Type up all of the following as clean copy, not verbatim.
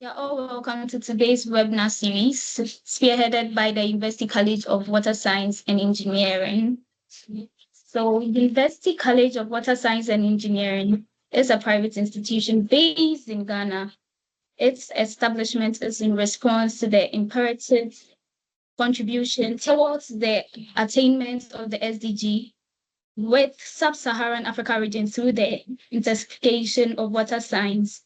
You're all welcome to today's webinar series, spearheaded by the University College of Water Science and Engineering. So, University College of Water Science and Engineering is a private institution based in Ghana. Its establishment is in response to the imperative contribution towards the attainment of the SDG with Sub-Saharan Africa region through the intensification of water science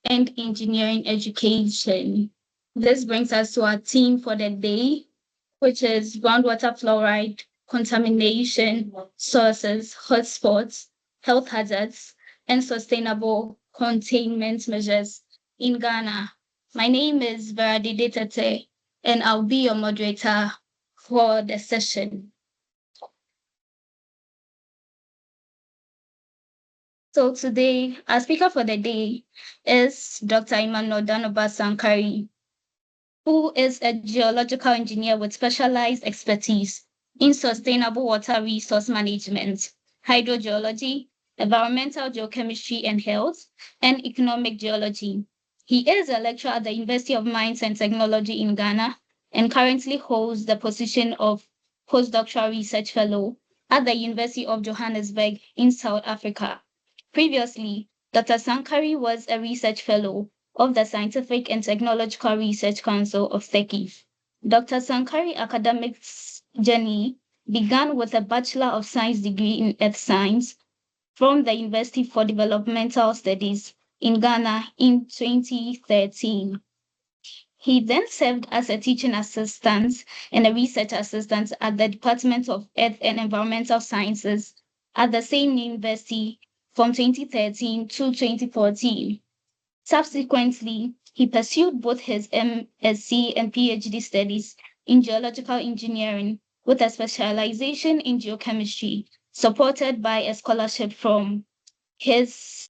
and engineering education. This brings us to our theme for the day, which is groundwater fluoride contamination sources, hotspots, health hazards, and sustainable containment measures in Ghana. My name is Veradi Tete, and I'll be your moderator for the session. So today, our speaker for the day is Dr. Emmanuel Daanoba Sunkari, who is a geological engineer with specialized expertise in sustainable water resource management, hydrogeology, environmental geochemistry and health, and economic geology. He is a lecturer at the University of Mines and Technology in Ghana and currently holds the position of postdoctoral research fellow at the University of Johannesburg in South Africa. Previously, Dr. Sunkari was a research fellow of the Scientific and Technological Research Council of Turkey. Dr. Sunkari's academic journey began with a Bachelor of Science degree in Earth Science from the University for Developmental Studies in Ghana in 2013. He then served as a teaching assistant and a research assistant at the Department of Earth and Environmental Sciences at the same university from 2013 to 2014. Subsequently, he pursued both his MSc and PhD studies in geological engineering with a specialization in geochemistry, supported by a scholarship from his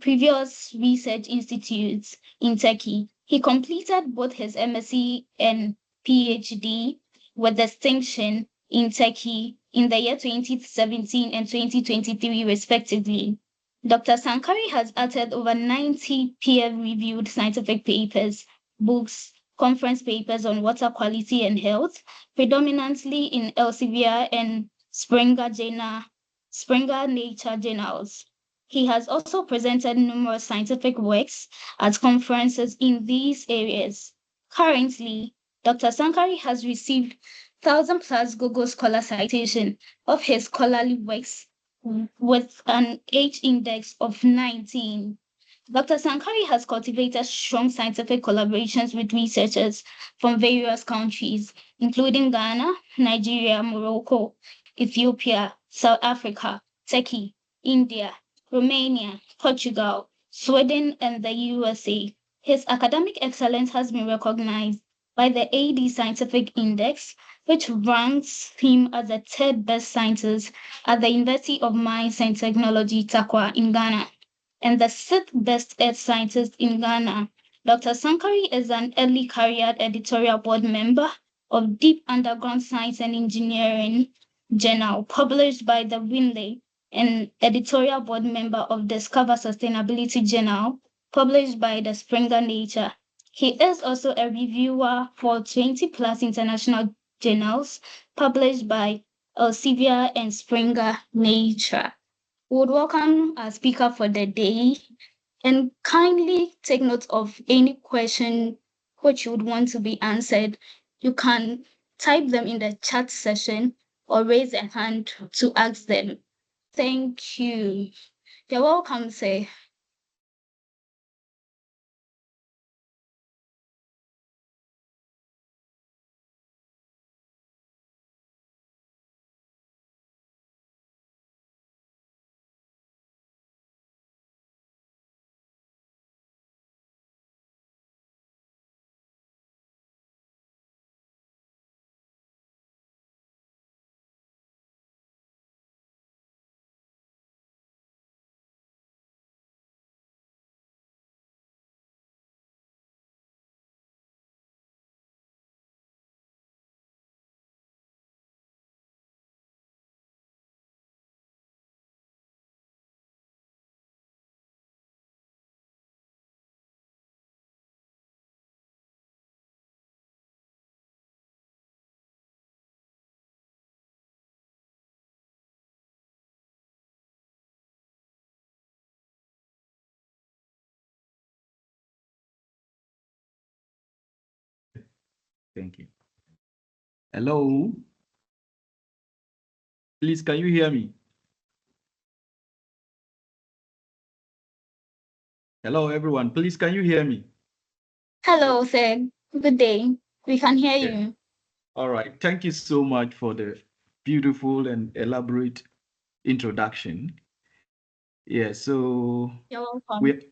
previous research institutes in Turkey. He completed both his MSc and PhD with distinction in Turkey in the year 2017 and 2023, respectively. Dr. Sunkari has authored over 90 peer-reviewed scientific papers, books, conference papers on water quality and health, predominantly in Elsevier and Springer Nature journals. He has also presented numerous scientific works at conferences in these areas. Currently, Dr. Sunkari has received 1,000+ Google Scholar citation of his scholarly works with an H index of 19. Dr. Sunkari has cultivated strong scientific collaborations with researchers from various countries, including Ghana, Nigeria, Morocco, Ethiopia, South Africa, Turkey, India, Romania, Portugal, Sweden, and the USA. His academic excellence has been recognized by the AD Scientific Index, which ranks him as the third best scientist at the University of Mines and Technology, Takwa, in Ghana, and the sixth best earth scientist in Ghana. Dr. Sunkari is an early career editorial board member of Deep Underground Science and Engineering Journal, published by the Winley, and editorial board member of Discover Sustainability Journal, published by the Springer Nature. He is also a reviewer for 20+ international journals, published by Elsevier and Springer Nature. We would welcome our speaker for the day and kindly take note of any question which you would want to be answered. You can type them in the chat session or raise a hand to ask them. Thank you. You're welcome, sir. Thank you. Hello. Please, can you hear me? Hello, everyone. Please, can you hear me? Hello, sir. Good day. We can hear Yeah. you. All right. Thank you so much for the beautiful and elaborate introduction. Yeah. So You're welcome. we,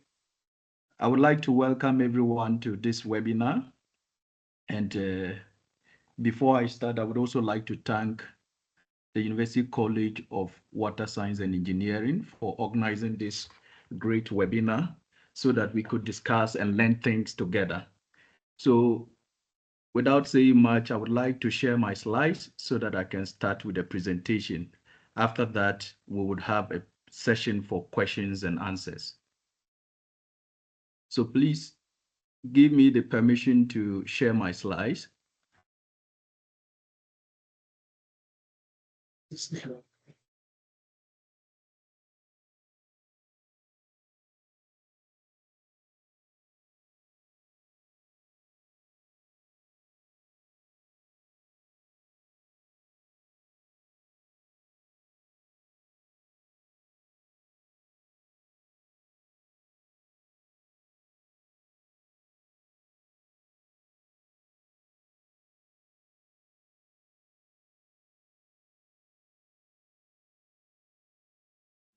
I would like to welcome everyone to this webinar. And before I start, I would also like to thank the University College of Water Science and Engineering for organizing this great webinar so that we could discuss and learn things together. So without saying much, I would like to share my slides so that I can start with the presentation. After that, we would have a session for questions and answers. So please give me the permission to share my slides.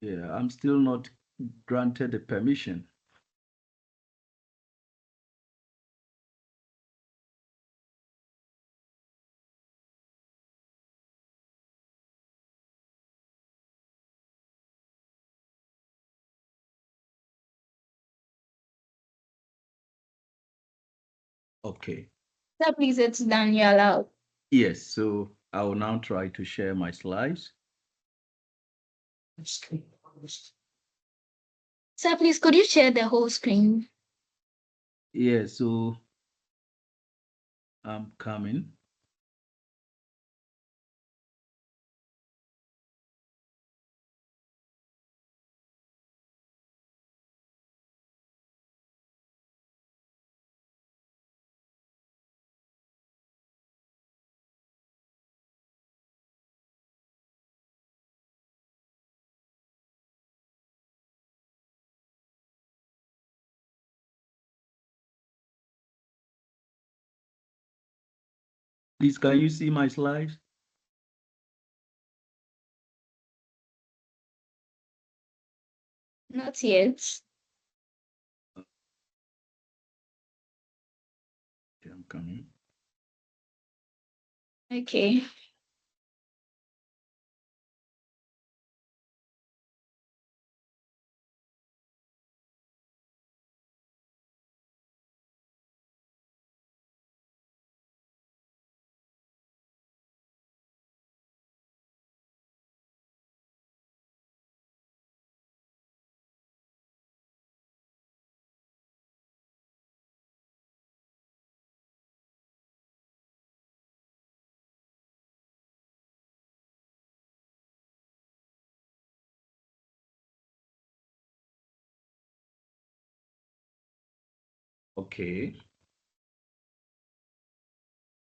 Yeah, I'm still not granted the permission. Okay. Sir, please, it's done. You're allowed. Yes, so I will now try to share my slides. Sir, please, could you share the whole screen? Yeah, so I'm coming. Please, can you see my slides? Not yet. Okay, I'm coming. Okay. Okay, it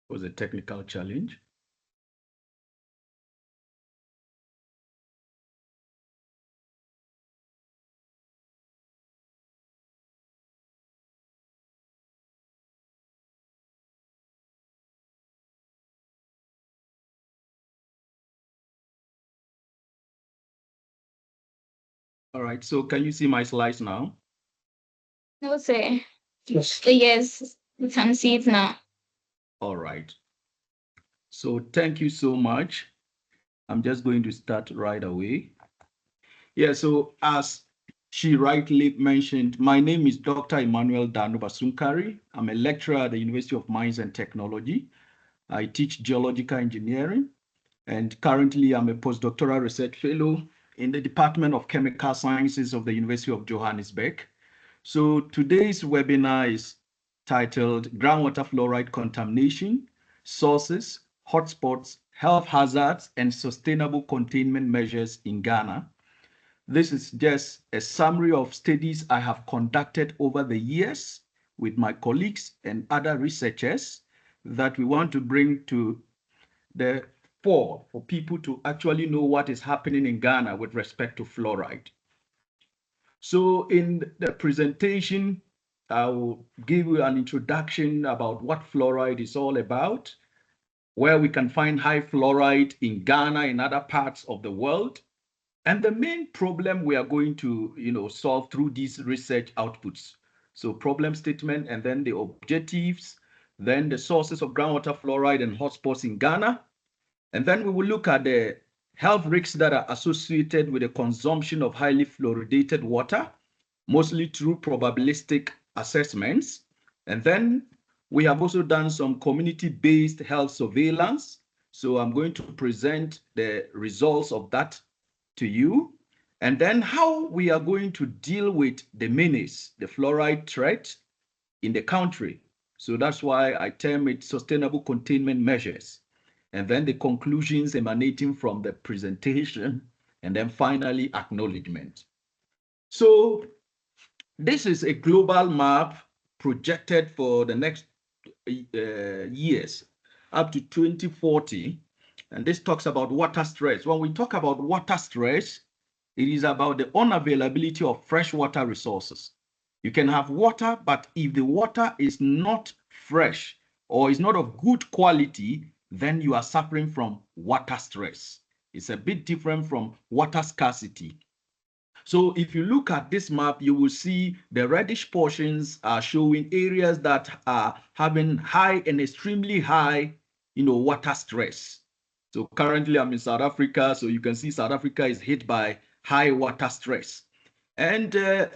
was a technical challenge. All right, so can you see my slides now? No, sir. Yes, we can see it now. All right. So thank you so much. I'm just going to start right away. Yeah, so as she rightly mentioned, my name is Dr. Emmanuel Daanoba Sunkari. I'm a lecturer at the University of Mines and Technology. I teach geological engineering, and currently I'm a postdoctoral research fellow in the Department of Chemical Sciences of the University of Johannesburg. So today's webinar is titled Groundwater Fluoride Contamination, Sources, Hotspots, Health Hazards, and Sustainable Containment Measures in Ghana. This is just a summary of studies I have conducted over the years with my colleagues and other researchers that we want to bring to the fore for people to actually know what is happening in Ghana with respect to fluoride. So in the presentation, I will give you an introduction about what fluoride is all about, where we can find high fluoride in Ghana and other parts of the world, and the main problem we are going to, solve through these research outputs. So problem statement, and then the objectives, then the sources of groundwater fluoride and hotspots in Ghana. And then we will look at the health risks that are associated with the consumption of highly fluoridated water, mostly through probabilistic assessments. And then we have also done some community-based health surveillance. So I'm going to present the results of that to you. And then how we are going to deal with the menace, the fluoride threat in the country. So that's why I term it sustainable containment measures. And then the conclusions emanating from the presentation, and then finally acknowledgement. So this is a global map projected for the next years up to 2040. And this talks about water stress. When we talk about water stress, it is about the unavailability of freshwater resources. You can have water, but if the water is not fresh or is not of good quality, then you are suffering from water stress. It's a bit different from water scarcity. So if you look at this map, you will see the reddish portions are showing areas that are having high and extremely high, water stress. So currently I'm in South Africa, so you can see South Africa is hit by high water stress. And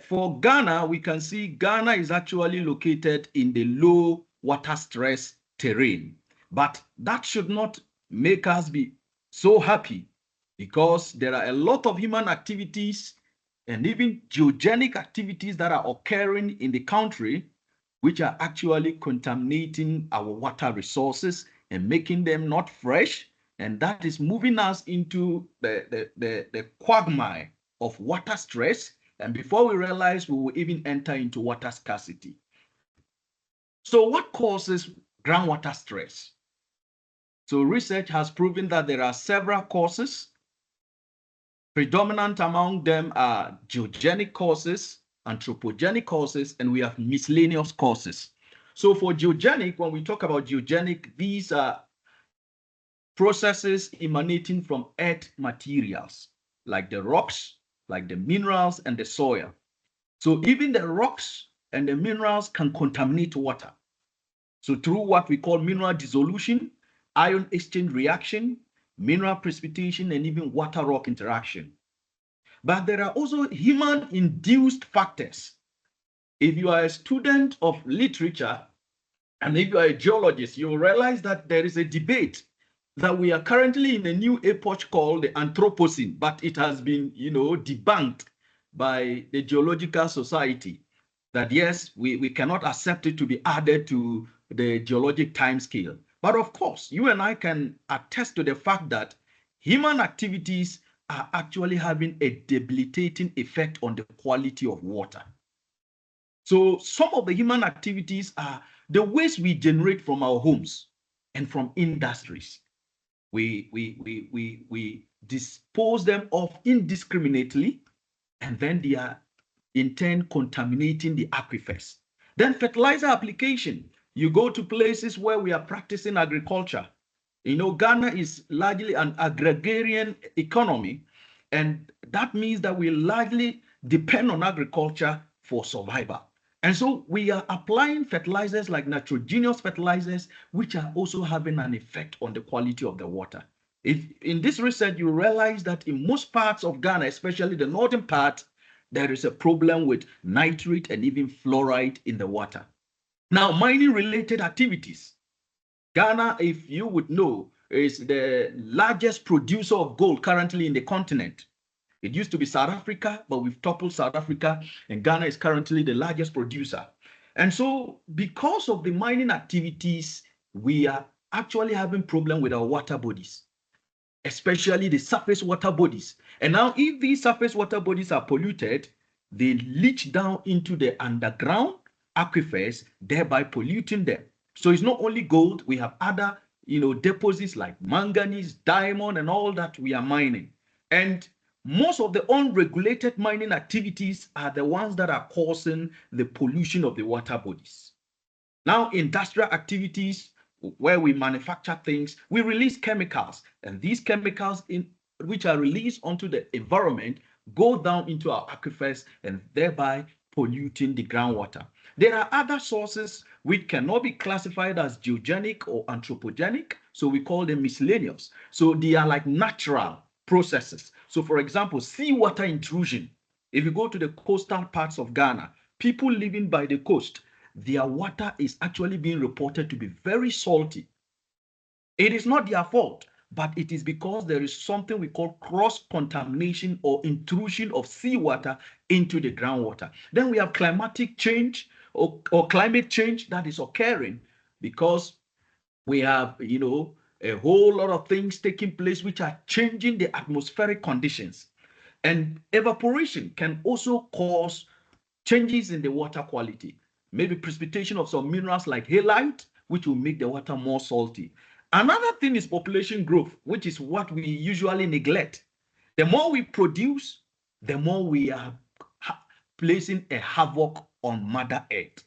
for Ghana, we can see Ghana is actually located in the low water stress terrain. But that should not make us be so happy, because there are a lot of human activities and even geogenic activities that are occurring in the country, which are actually contaminating our water resources and making them not fresh. And that is moving us into the quagmire of water stress. And before we realize, we will even enter into water scarcity. So what causes groundwater stress? So research has proven that there are several causes. Predominant among them are geogenic causes, anthropogenic causes, and we have miscellaneous causes. So for geogenic, when we talk about geogenic, these are processes emanating from earth materials, like the rocks, like the minerals, and the soil. So even the rocks and the minerals can contaminate water. So through what we call mineral dissolution, ion exchange reaction, mineral precipitation, and even water-rock interaction. But there are also human-induced factors. If you are a student of literature, and if you are a geologist, you will realize that there is a debate that we are currently in a new epoch called the Anthropocene, but it has been, debunked by the Geological Society, that yes, we cannot accept it to be added to the geologic timescale. But of course, you and I can attest to the fact that human activities are actually having a debilitating effect on the quality of water. So some of the human activities are the waste we generate from our homes and from industries. We dispose them of indiscriminately, and then they are in turn contaminating the aquifers. Then fertilizer application. You go to places where we are practicing agriculture. Ghana is largely an agrarian economy, and that means that we largely depend on agriculture for survival. And so we are applying fertilizers like nitrogenous fertilizers, which are also having an effect on the quality of the water. In this research, you realize that in most parts of Ghana, especially the northern part, there is a problem with nitrate and even fluoride in the water. Now, mining related activities. Ghana, if you would know, is the largest producer of gold currently in the continent. It used to be South Africa, but we've toppled South Africa, and Ghana is currently the largest producer. And so because of the mining activities, we are actually having problem with our water bodies, especially the surface water bodies. And now if these surface water bodies are polluted, they leach down into the underground aquifers, thereby polluting them. So it's not only gold, we have other, deposits like manganese, diamond, and all that we are mining. And most of the unregulated mining activities are the ones that are causing the pollution of the water bodies. Now, industrial activities where we manufacture things, we release chemicals, and these chemicals which are released onto the environment go down into our aquifers and thereby polluting the groundwater. There are other sources which cannot be classified as geogenic or anthropogenic, so we call them miscellaneous. So they are like natural processes. So, for example, seawater intrusion. If you go to the coastal parts of Ghana, people living by the coast, their water is actually being reported to be very salty. It is not their fault, but it is because there is something we call cross-contamination or intrusion of seawater into the groundwater. Then we have climatic change or climate change that is occurring because we have, a whole lot of things taking place which are changing the atmospheric conditions. And evaporation can also cause changes in the water quality, maybe precipitation of some minerals like halite, which will make the water more salty. Another thing is population growth, which is what we usually neglect. The more we produce, the more we are placing a havoc on Mother Earth.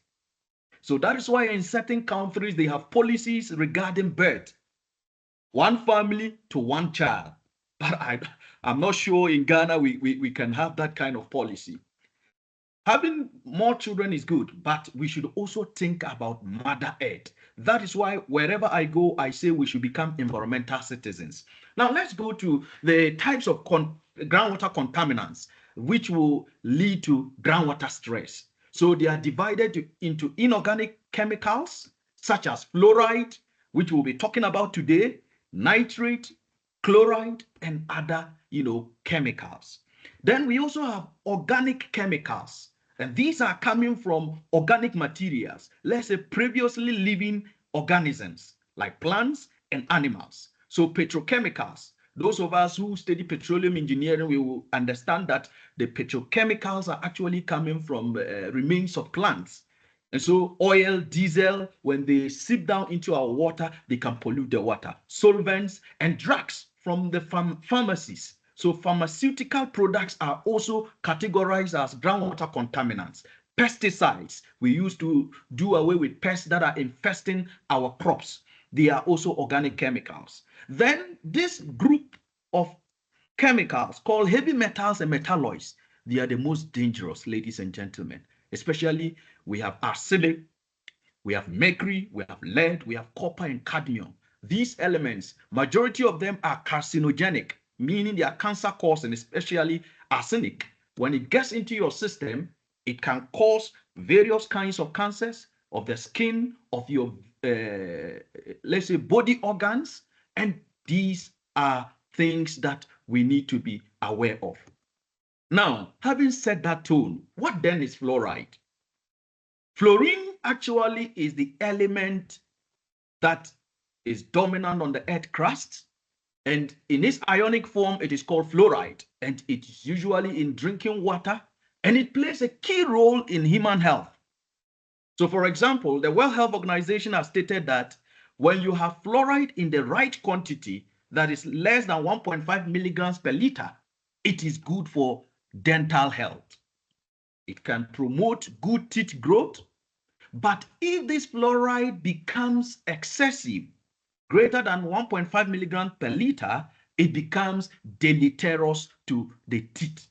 So that is why in certain countries they have policies regarding birth, one family to one child. But I'm not sure in Ghana we can have that kind of policy. Having more children is good, but we should also think about Mother Earth. That is why wherever I go, I say we should become environmental citizens. Now, let's go to the types of groundwater contaminants which will lead to groundwater stress. So they are divided into inorganic chemicals such as fluoride, which we'll be talking about today, nitrate, chloride, and other, chemicals. Then we also have organic chemicals, and these are coming from organic materials, let's say previously living organisms like plants and animals. So petrochemicals, those of us who study petroleum engineering, we will understand that the petrochemicals are actually coming from remains of plants. And so oil, diesel, when they seep down into our water, they can pollute the water. Solvents and drugs from the pharmacies. So pharmaceutical products are also categorized as groundwater contaminants. Pesticides, we used to do away with pests that are infesting our crops. They are also organic chemicals. Then this group of chemicals called heavy metals and metalloids, they are the most dangerous, ladies and gentlemen. Especially we have arsenic, we have mercury, we have lead, we have copper and cadmium. These elements, majority of them are carcinogenic, meaning they are cancer causing, especially arsenic. When it gets into your system, it can cause various kinds of cancers of the skin, of your, let's say, body organs. And these are things that we need to be aware of. Now, having set that tone, what then is fluoride? Fluorine actually is the element that is dominant on the earth crust, and in its ionic form it is called fluoride, and it is usually in drinking water, and it plays a key role in human health. So for example, the World Health Organization has stated that when you have fluoride in the right quantity, that is less than 1.5 milligrams per liter, it is good for dental health. It can promote good teeth growth. But if this fluoride becomes excessive, greater than 1.5 milligrams per liter, it becomes deleterious to the teeth.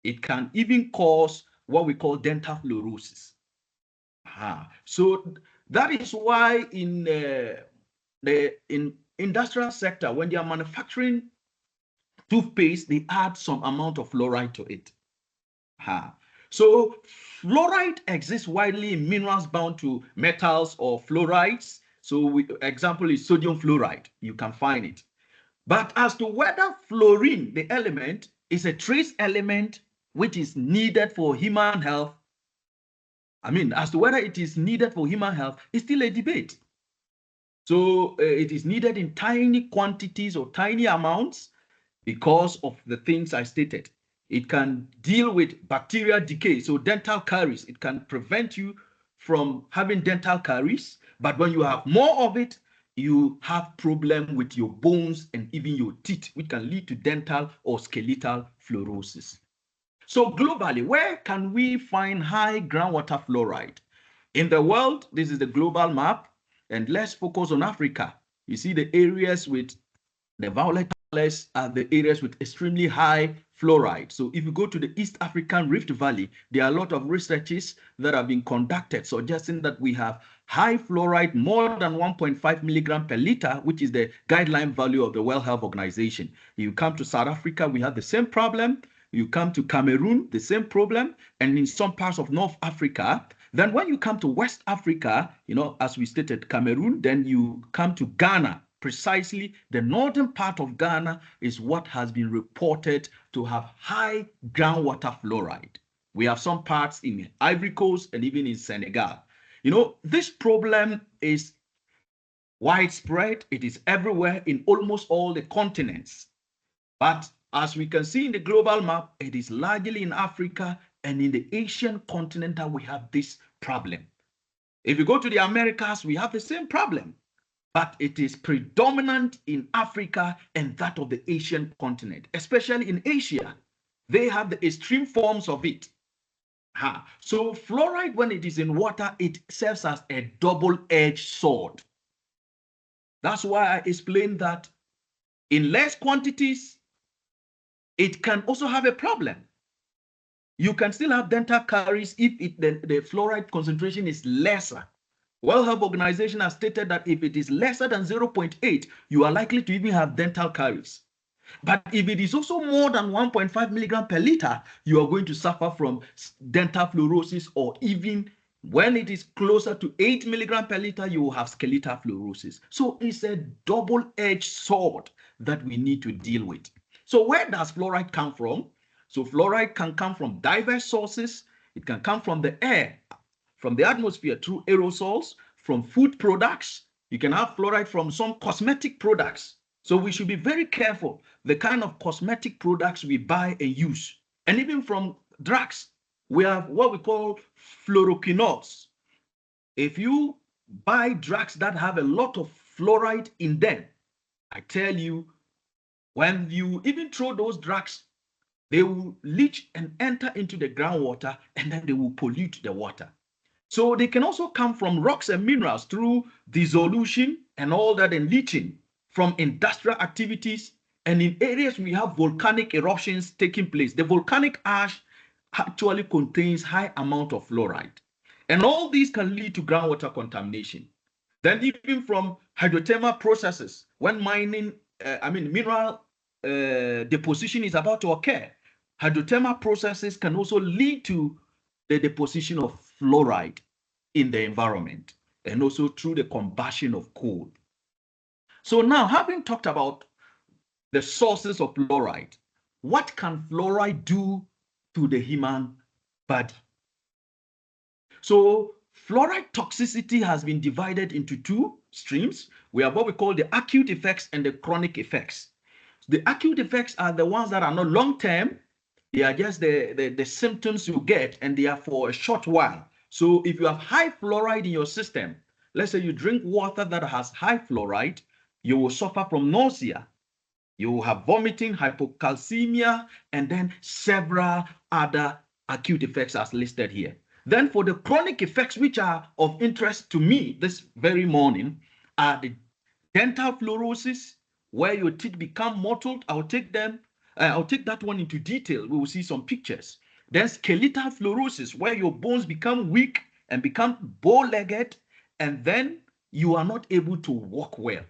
It can even cause what we call dental fluorosis. So that is why in the industrial sector, when they are manufacturing toothpaste, they add some amount of fluoride to it. So fluoride exists widely in minerals bound to metals or fluorides. So example is sodium fluoride. You can find it. But as to whether fluorine, the element, is a trace element which is needed for human health, as to whether it is needed for human health is still a debate. So it is needed in tiny quantities or tiny amounts because of the things I stated. It can deal with bacterial decay, so dental caries. It can prevent you from having dental caries, but when you have more of it, you have problem with your bones and even your teeth, which can lead to dental or skeletal fluorosis. So globally, where can we find high groundwater fluoride? In the world, this is the global map, and let's focus on Africa. You see the areas with the violet colors are the areas with extremely high fluoride. So if you go to the East African Rift Valley, there are a lot of researches that have been conducted suggesting that we have high fluoride more than 1.5 milligram per liter, which is the guideline value of the World Health Organization. You come to South Africa, we have the same problem. You come to Cameroon, the same problem, and in some parts of North Africa. Then when you come to West Africa, as we stated, Cameroon, then you come to Ghana. Precisely, the northern part of Ghana is what has been reported to have high groundwater fluoride. We have some parts in Ivory Coast and even in Senegal. This problem is widespread. It is everywhere in almost all the continents. But as we can see in the global map, it is largely in Africa and in the Asian continent that we have this problem. If you go to the Americas, we have the same problem, but it is predominant in Africa and that of the Asian continent, especially in Asia. They have the extreme forms of it. So fluoride, when it is in water, it serves as a double-edged sword. That's why I explained that in less quantities, it can also have a problem. You can still have dental caries if the fluoride concentration is lesser. World Health Organization has stated that if it is lesser than 0.8, you are likely to even have dental caries. But if it is also more than 1.5 milligram per liter, you are going to suffer from dental fluorosis, or even when it is closer to 8 milligram per liter, you will have skeletal fluorosis. So it's a double-edged sword that we need to deal with. So where does fluoride come from? So fluoride can come from diverse sources. It can come from the air, from the atmosphere through aerosols, from food products. You can have fluoride from some cosmetic products. So we should be very careful the kind of cosmetic products we buy and use. And even from drugs, we have what we call fluoroquinones. If you buy drugs that have a lot of fluoride in them, I tell you, when you even throw those drugs, they will leach and enter into the groundwater, and then they will pollute the water. So they can also come from rocks and minerals through dissolution and all that, and leaching from industrial activities. And in areas we have volcanic eruptions taking place, the volcanic ash actually contains high amount of fluoride. And all these can lead to groundwater contamination. Then even from hydrothermal processes, when mining, mineral deposition is about to occur, hydrothermal processes can also lead to the deposition of fluoride in the environment, and also through the combustion of coal. So now, having talked about the sources of fluoride, what can fluoride do to the human body? So fluoride toxicity has been divided into two streams. We have what we call the acute effects and the chronic effects. The acute effects are the ones that are not long-term. They are just the symptoms you get, and they are for a short while. So if you have high fluoride in your system, let's say you drink water that has high fluoride, you will suffer from nausea. You will have vomiting, hypocalcemia, and then several other acute effects as listed here. Then for the chronic effects, which are of interest to me this very morning, are the dental fluorosis, where your teeth become mottled. I'll take that one into detail. We will see some pictures. Then skeletal fluorosis, where your bones become weak and become bow-legged, and then you are not able to walk well.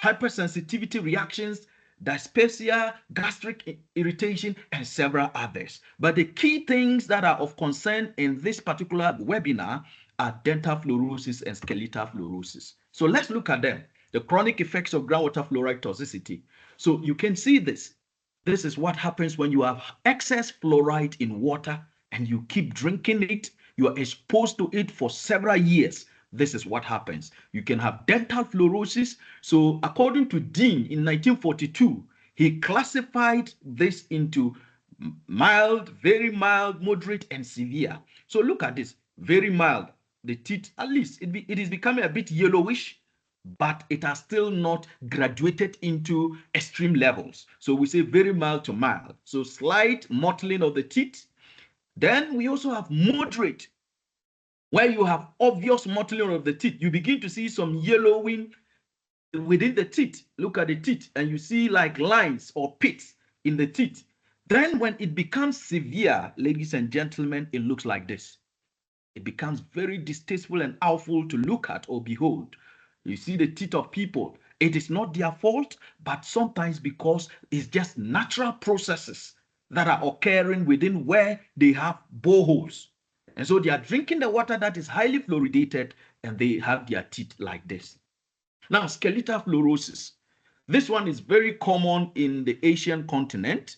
Hypersensitivity reactions, dyspepsia, gastric irritation, and several others. But the key things that are of concern in this particular webinar are dental fluorosis and skeletal fluorosis. So let's look at them. The chronic effects of groundwater fluoride toxicity. So you can see this. This is what happens when you have excess fluoride in water and you keep drinking it. You are exposed to it for several years. This is what happens. You can have dental fluorosis. So according to Dean in 1942, he classified this into mild, very mild, moderate, and severe. So look at this. Very mild. the teeth, at least it is becoming a bit yellowish, but it has still not graduated into extreme levels. So we say very mild to mild. So slight mottling of the teeth. Then we also have moderate, where you have obvious mottling of the teeth. You begin to see some yellowing within the teeth. Look at the teeth and you see like lines or pits in the teeth. Then when it becomes severe, ladies and gentlemen, it looks like this. It becomes very distasteful and awful to look at or behold. You see the teeth of people. It is not their fault, but sometimes because it's just natural processes that are occurring within where they have boreholes. And so they are drinking the water that is highly fluoridated and they have their teeth like this. Now, skeletal fluorosis. This one is very common in the Asian continent.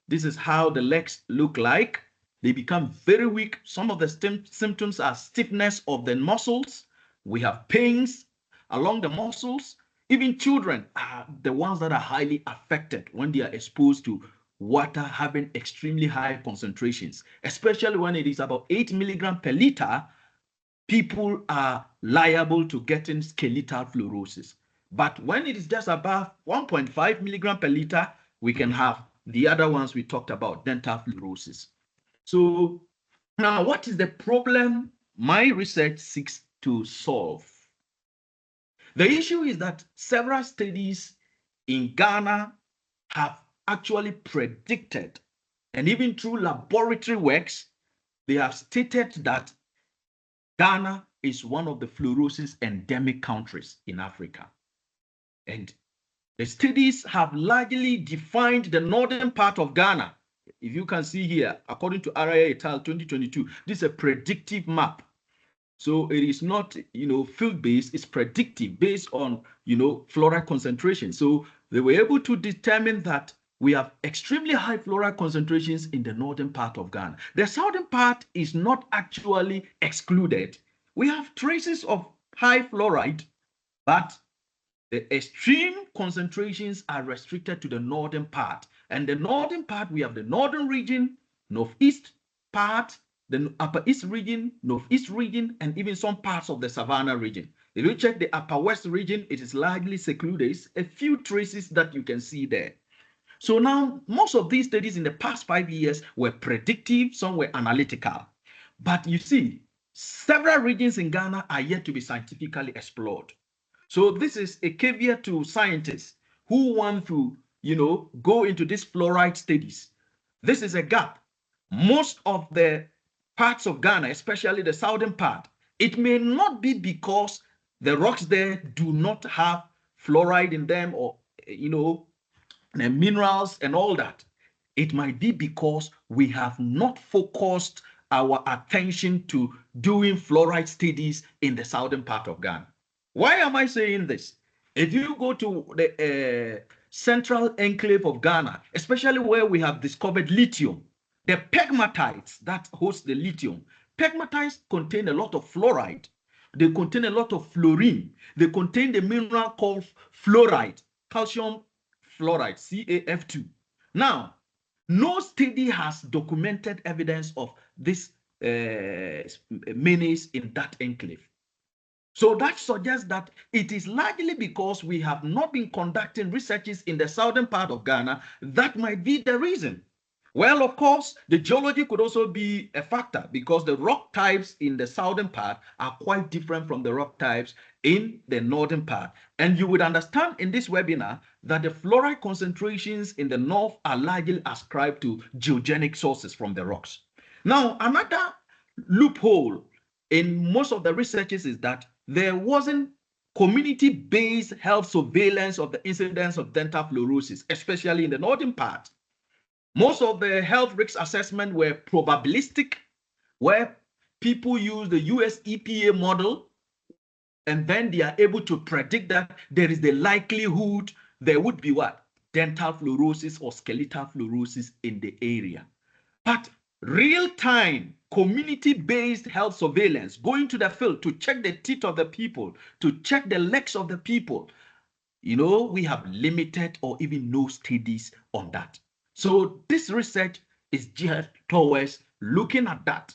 This is how the legs look like. They become very weak. Some of the symptoms are stiffness of the muscles. We have pains along the muscles. Even children are the ones that are highly affected when they are exposed to water having extremely high concentrations, especially when it is about 8 milligrams per liter. People are liable to getting skeletal fluorosis. But when it is just above 1.5 milligram per liter, we can have the other ones we talked about, dental fluorosis. So now what is the problem my research seeks to solve? The issue is that several studies in Ghana have actually predicted, and even through laboratory works, they have stated that Ghana is one of the fluorosis endemic countries in Africa. And the studies have largely defined the northern part of Ghana. If you can see here, according to Araya et al. 2022, this is a predictive map. So it is not, field-based, it's predictive based on, fluoride concentration. So they were able to determine that we have extremely high fluoride concentrations in the northern part of Ghana. The southern part is not actually excluded. We have traces of high fluoride, but the extreme concentrations are restricted to the northern part. And the northern part, we have the northern region, northeast part, the upper east region, northeast region, and even some parts of the savannah region. If you check the upper west region, it is largely secluded. A few traces that you can see there. So now, most of these studies in the past 5 years were predictive, some were analytical. But you see, several regions in Ghana are yet to be scientifically explored. So this is a caveat to scientists who want to, go into these fluoride studies. This is a gap. Most of the parts of Ghana, especially the southern part, it may not be because the rocks there do not have fluoride in them or, the minerals and all that. It might be because we have not focused our attention to doing fluoride studies in the southern part of Ghana. Why am I saying this? If you go to the central enclave of Ghana, especially where we have discovered lithium, the pegmatites that host the lithium, pegmatites contain a lot of fluoride. They contain a lot of fluorine. They contain the mineral called fluoride, calcium fluoride, CaF2. Now, no study has documented evidence of this menace in that enclave. So that suggests that it is largely because we have not been conducting researches in the southern part of Ghana. That might be the reason. Well, of course, the geology could also be a factor because the rock types in the southern part are quite different from the rock types in the northern part. And you would understand in this webinar that the fluoride concentrations in the north are largely ascribed to geogenic sources from the rocks. Now, another loophole in most of the researches is that there wasn't community-based health surveillance of the incidence of dental fluorosis, especially in the northern part. Most of the health risk assessment were probabilistic, where people use the US EPA model, and then they are able to predict that there is the likelihood there would be what? Dental fluorosis or skeletal fluorosis in the area. But real-time community-based health surveillance, going to the field to check the teeth of the people, to check the legs of the people, we have limited or even no studies on that. So this research is geared towards looking at that.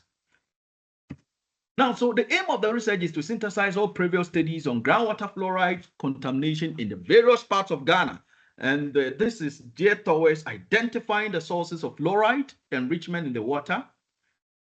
Now, so the aim of the research is to synthesize all previous studies on groundwater fluoride contamination in the various parts of Ghana. And this is geared towards identifying the sources of fluoride enrichment in the water,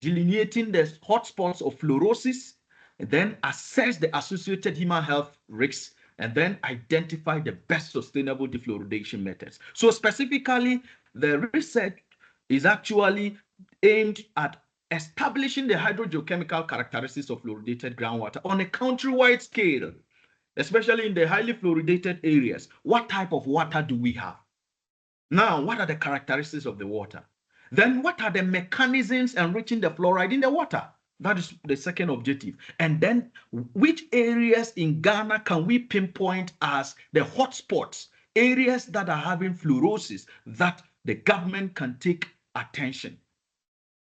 delineating the hotspots of fluorosis, and then assess the associated human health risks, and then identify the best sustainable defluoridation methods. So specifically, the research is actually aimed at establishing the hydrogeochemical characteristics of fluoridated groundwater on a countrywide scale, especially in the highly fluoridated areas. What type of water do we have? Now, what are the characteristics of the water? Then, what are the mechanisms enriching the fluoride in the water? That is the second objective. And then, which areas in Ghana can we pinpoint as the hotspots, areas that are having fluorosis that the government can take attention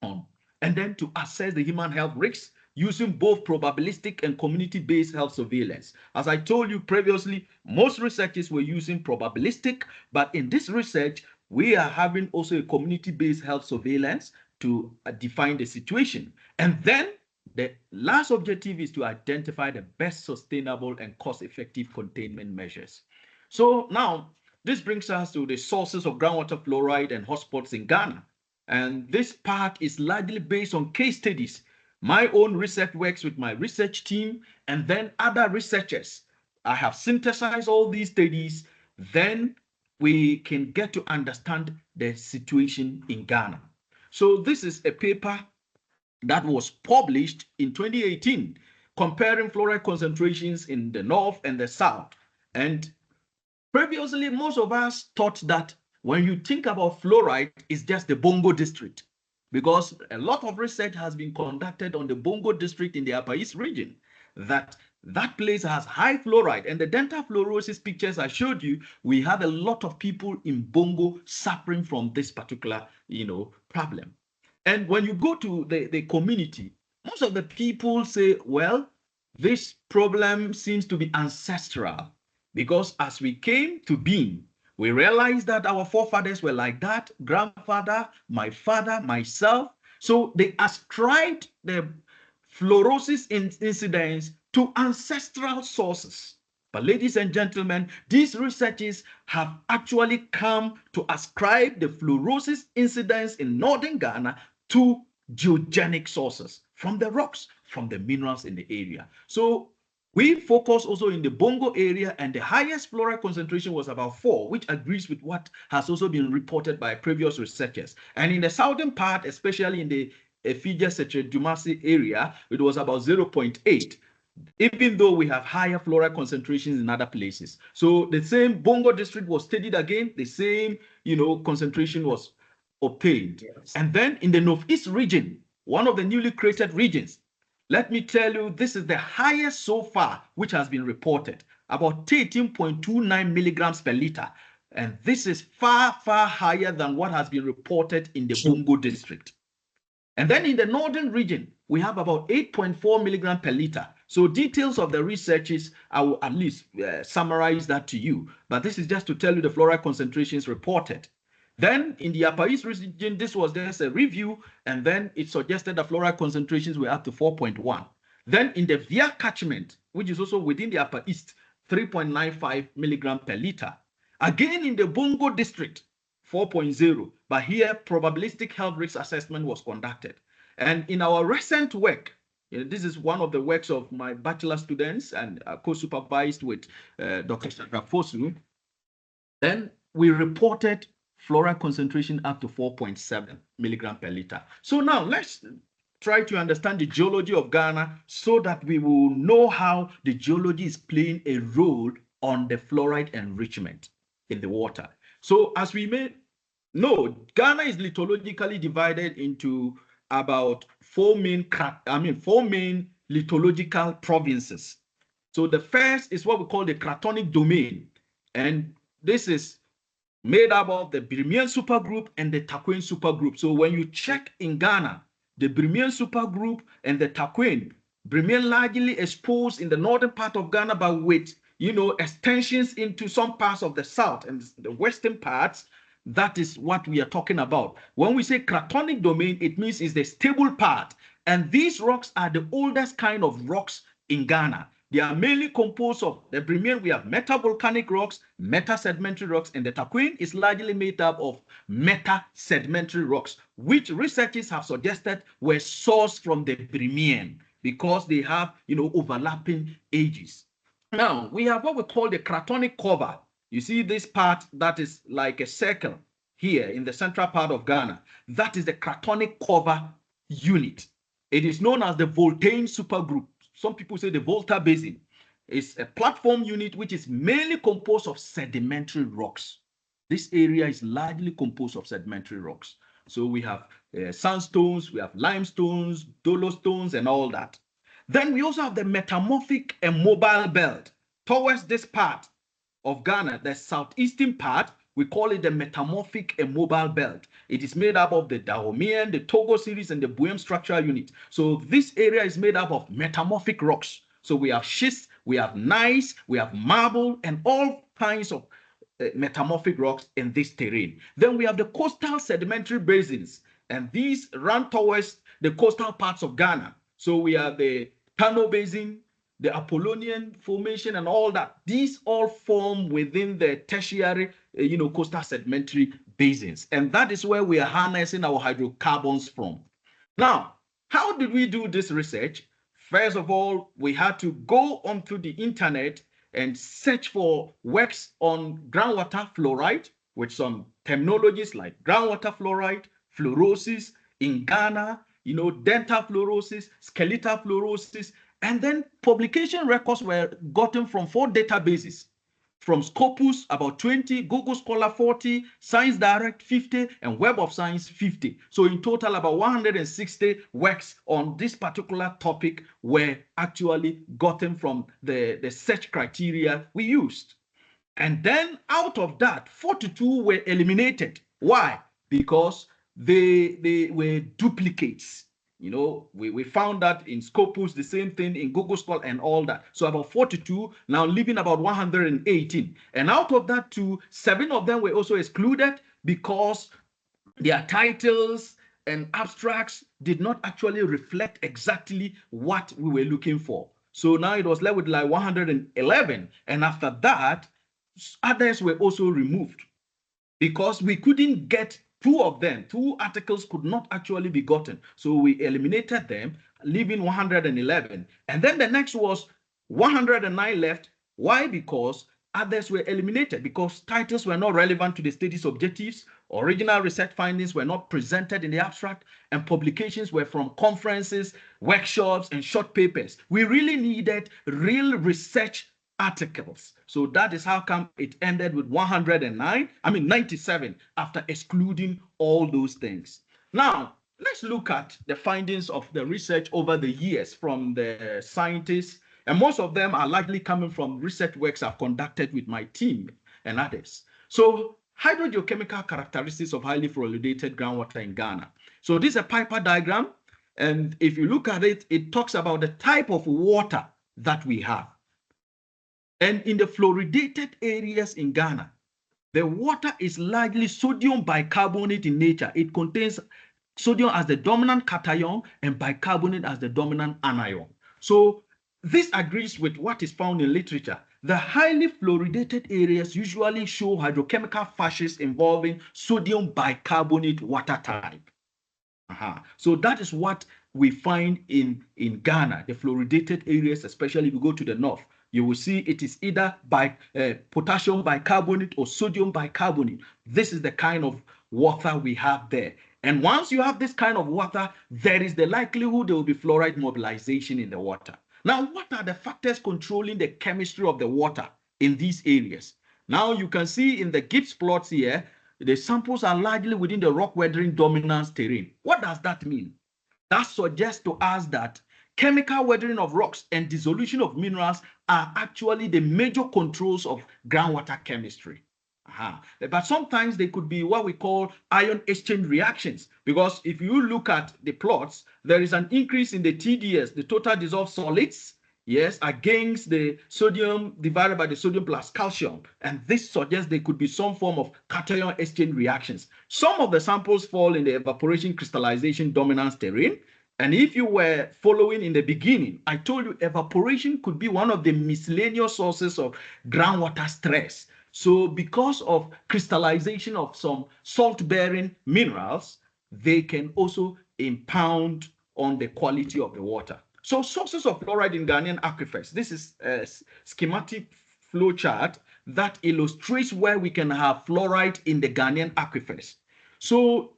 on? And then to assess the human health risks using both probabilistic and community-based health surveillance. As I told you previously, most researchers were using probabilistic, but in this research, we are having also a community-based health surveillance to define the situation. And then the last objective is to identify the best sustainable and cost-effective containment measures. So now, this brings us to the sources of groundwater fluoride and hotspots in Ghana. And this part is largely based on case studies, my own research works with my research team, and then other researchers. I have synthesized all these studies, then we can get to understand the situation in Ghana. So this is a paper that was published in 2018, comparing fluoride concentrations in the north and the south. And previously, most of us thought that when you think about fluoride, it's just the Bongo district, because a lot of research has been conducted on the Bongo district in the Upper East region, that place has high fluoride. And the dental fluorosis pictures I showed you, we have a lot of people in Bongo suffering from this particular, problem. And when you go to the community, most of the people say, well, this problem seems to be ancestral, because as we came to being, we realized that our forefathers were like that, grandfather, my father, myself. So they ascribed the fluorosis incidence to ancestral sources. But ladies and gentlemen, these researchers have actually come to ascribe the fluorosis incidence in northern Ghana to geogenic sources from the rocks, from the minerals in the area. So we focus also in the Bongo area, and the highest fluoride concentration was about 4, which agrees with what has also been reported by previous researchers. And in the southern part, especially in the Efija-Setre-Dumasi area, it was about 0.8, even though we have higher fluoride concentrations in other places. So the same Bongo district was studied again, the same, concentration was obtained. Yes. And then in the Northeast region, one of the newly created regions, let me tell you, this is the highest so far which has been reported, about 13.29 milligrams per liter. And this is far, far higher than what has been reported in the Bongo district. And then in the northern region, we have about 8.4 milligrams per liter. So details of the researches, I will at least summarize that to you. But this is just to tell you the fluoride concentrations reported. Then in the Upper East region, this was just a review, and then it suggested the fluoride concentrations were up to 4.1. Then in the Via catchment, which is also within the Upper East, 3.95 milligram per liter. Again in the Bongo district, 4.0, but here probabilistic health risk assessment was conducted. And in our recent work, this is one of the works of my bachelor students and co-supervised with Dr. Shadrafosu. Then we reported fluoride concentration up to 4.7 milligram per liter. So now let's try to understand the geology of Ghana so that we will know how the geology is playing a role on the fluoride enrichment in the water. So as we may know, Ghana is lithologically divided into about four main lithological provinces. So the first is what we call the cratonic domain, and this is made up of the Birimian supergroup and the Takwin supergroup. So when you check in Ghana, the Birimian supergroup and the Takwin, Birimian largely exposed in the northern part of Ghana, but with extensions into some parts of the south and the western parts. That is what we are talking about. When we say cratonic domain, it means it's the stable part. And these rocks are the oldest kind of rocks in Ghana. They are mainly composed of the Permian. We have metavolcanic rocks, metasedimentary rocks, and the Taquin is largely made up of metasedimentary rocks, which researchers have suggested were sourced from the Permian because they have, overlapping ages. Now, we have what we call the cratonic cover. You see this part that is like a circle here in the central part of Ghana. That is the cratonic cover unit. It is known as the Voltaigne supergroup. Some people say the Volta Basin. It's a platform unit which is mainly composed of sedimentary rocks. This area is largely composed of sedimentary rocks. So we have sandstones, we have limestones, dolostones, and all that. Then we also have the metamorphic and mobile belt towards this part of Ghana, the southeastern part. We call it the metamorphic and mobile belt. It is made up of the Dahomean, the Togo series, and the Buem structural unit. So this area is made up of metamorphic rocks. So we have schist, we have gneiss, we have marble, and all kinds of metamorphic rocks in this terrain. Then we have the coastal sedimentary basins, and these run towards the coastal parts of Ghana. So we have the Tano Basin, the Apollonian Formation, and all that. These all form within the tertiary, coastal sedimentary basins. And that is where we are harnessing our hydrocarbons from. Now, how did we do this research? First of all, we had to go onto the internet and search for works on groundwater fluoride with some terminologies like groundwater fluoride, fluorosis in Ghana, dental fluorosis, skeletal fluorosis, and then publication records were gotten from 4 databases. From Scopus, about 20, Google Scholar 40, Science Direct 50, and Web of Science 50. So in total, about 160 works on this particular topic were actually gotten from the search criteria we used. And then out of that, 42 were eliminated. Why? Because they were duplicates. We found that in Scopus, the same thing in Google Scholar and all that. So about 42, now leaving about 118. And out of that, 7 of them were also excluded because their titles and abstracts did not actually reflect exactly what we were looking for. So now it was left with like 111. And after that, others were also removed because we couldn't get 2 of them. 2 articles could not actually be gotten. So we eliminated them, leaving 111. And then the next was 109 left. Why? Because others were eliminated because titles were not relevant to the study's objectives, original research findings were not presented in the abstract, and publications were from conferences, workshops, and short papers. We really needed real research articles. So that is how come it ended with 97 after excluding all those things. Now, let's look at the findings of the research over the years from the scientists, and most of them are likely coming from research works I've conducted with my team and others. So, hydrogeochemical characteristics of highly fluoridated groundwater in Ghana. So this is a Piper diagram, and if you look at it, it talks about the type of water that we have. And in the fluoridated areas in Ghana, the water is largely sodium bicarbonate in nature. It contains sodium as the dominant cation and bicarbonate as the dominant anion. So this agrees with what is found in literature. The highly fluoridated areas usually show hydrochemical fasces involving sodium bicarbonate water type. So that is what we find in Ghana, the fluoridated areas, especially if you go to the north. You will see it is either potassium bicarbonate or sodium bicarbonate. This is the kind of water we have there. And once you have this kind of water, there is the likelihood there will be fluoride mobilization in the water. Now, what are the factors controlling the chemistry of the water in these areas? Now, you can see in the Gibbs plots here, the samples are largely within the rock weathering dominance terrain. What does that mean? That suggests to us that chemical weathering of rocks and dissolution of minerals are actually the major controls of groundwater chemistry. But sometimes they could be what we call ion exchange reactions, because if you look at the plots, there is an increase in the TDS, the total dissolved solids, yes, against the sodium divided by the sodium plus calcium. And this suggests there could be some form of cation exchange reactions. Some of the samples fall in the evaporation crystallization dominance terrain, And if you were following in the beginning, I told you evaporation could be one of the miscellaneous sources of groundwater stress. So because of crystallization of some salt-bearing minerals, they can also impound on the quality of the water. So sources of fluoride in Ghanaian aquifers. This is a schematic flow chart that illustrates where we can have fluoride in the Ghanaian aquifers. So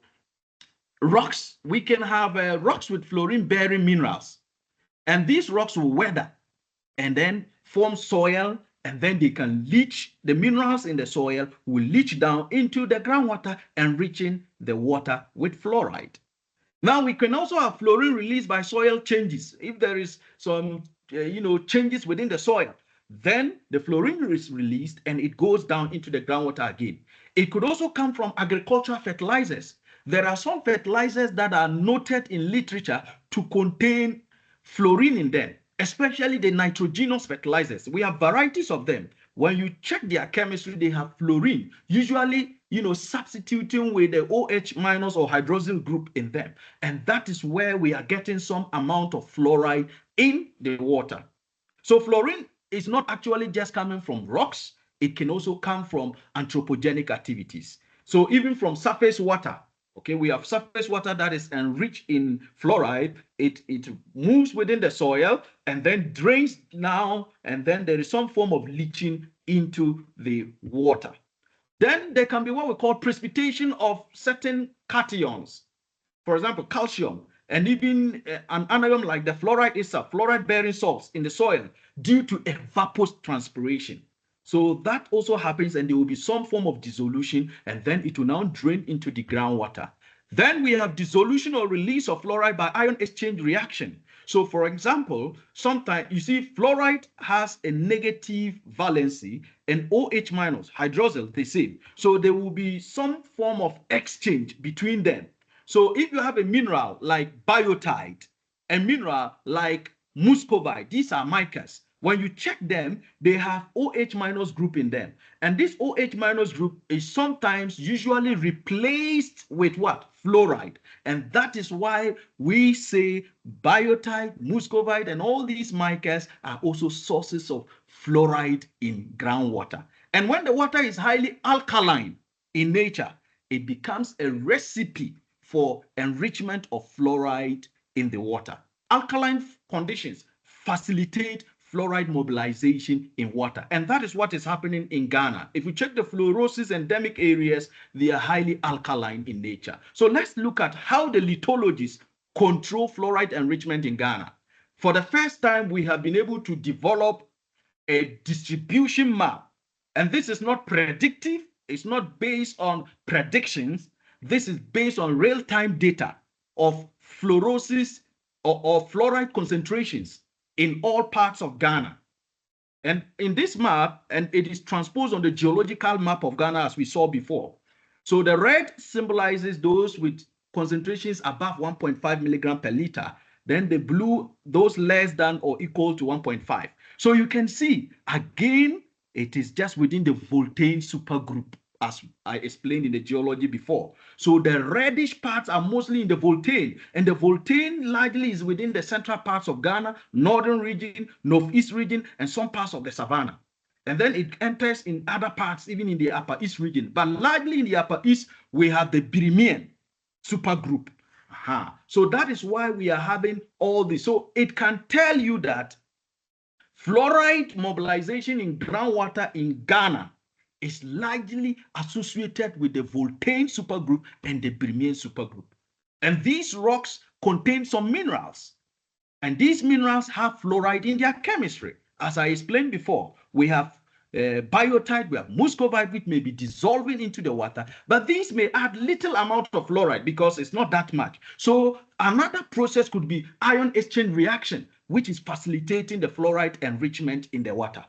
rocks, we can have rocks with fluorine-bearing minerals. And these rocks will weather and then form soil, and then they can leach, the minerals in the soil will leach down into the groundwater, enriching the water with fluoride. Now we can also have fluorine released by soil changes. If there is some changes within the soil, then the fluorine is released and it goes down into the groundwater again. It could also come from agricultural fertilizers. There are some fertilizers that are noted in literature to contain fluorine in them, especially the nitrogenous fertilizers. We have varieties of them. When you check their chemistry, they have fluorine, usually substituting with the OH minus or hydroxyl group in them. And that is where we are getting some amount of fluoride in the water. So fluorine is not actually just coming from rocks. It can also come from anthropogenic activities. So even from surface water, okay, we have surface water that is enriched in fluoride. It moves within the soil and then drains now, and then there is some form of leaching into the water. Then there can be what we call precipitation of certain cations. For example, calcium, and even an anion like the fluoride itself, fluoride-bearing salts in the soil due to evapotranspiration. So that also happens, and there will be some form of dissolution, and then it will now drain into the groundwater. Then we have dissolution or release of fluoride by ion exchange reaction. So for example, sometimes you see fluoride has a negative valency and OH minus, hydroxyl, the same. So there will be some form of exchange between them. So if you have a mineral like biotite, a mineral like muscovite, these are micas. When you check them, they have OH minus group in them. And this OH minus group is sometimes usually replaced with what? Fluoride. And that is why we say biotite, muscovite, and all these micas are also sources of fluoride in groundwater. And when the water is highly alkaline in nature, it becomes a recipe for enrichment of fluoride in the water. Alkaline conditions facilitate fluoride mobilization in water. And that is what is happening in Ghana. If we check the fluorosis endemic areas, they are highly alkaline in nature. So let's look at how the lithologists control fluoride enrichment in Ghana. For the first time, we have been able to develop a distribution map. And this is not predictive. It's not based on predictions. This is based on real-time data of fluorosis or fluoride concentrations in all parts of Ghana. And in this map, and it is transposed on the geological map of Ghana as we saw before. So the red symbolizes those with concentrations above 1.5 milligram per liter. Then the blue, those less than or equal to 1.5. So you can see, again, it is just within the voltane supergroup, as I explained in the geology before. So the reddish parts are mostly in the voltane, and the voltane largely is within the central parts of Ghana, northern region, northeast region, and some parts of the savannah. And then it enters in other parts, even in the upper east region. But largely in the upper east, we have the Birimian supergroup. So that is why we are having all this. So it can tell you that fluoride mobilization in groundwater in Ghana is largely associated with the voltane supergroup and the Birimian supergroup. And these rocks contain some minerals. And these minerals have fluoride in their chemistry. As I explained before, we have biotite, we have muscovite, which may be dissolving into the water, but these may add little amount of fluoride because it's not that much. So another process could be ion exchange reaction, which is facilitating the fluoride enrichment in the water.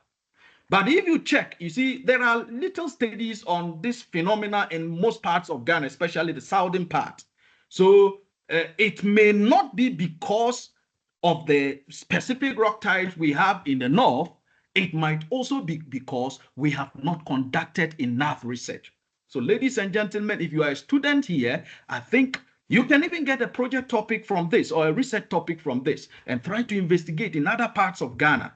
But if you check, you see, there are little studies on this phenomena in most parts of Ghana, especially the southern part. So it may not be because of the specific rock types we have in the north. It might also be because we have not conducted enough research. So ladies and gentlemen, if you are a student here, I think You can even get a project topic from this or a research topic from this and try to investigate in other parts of Ghana.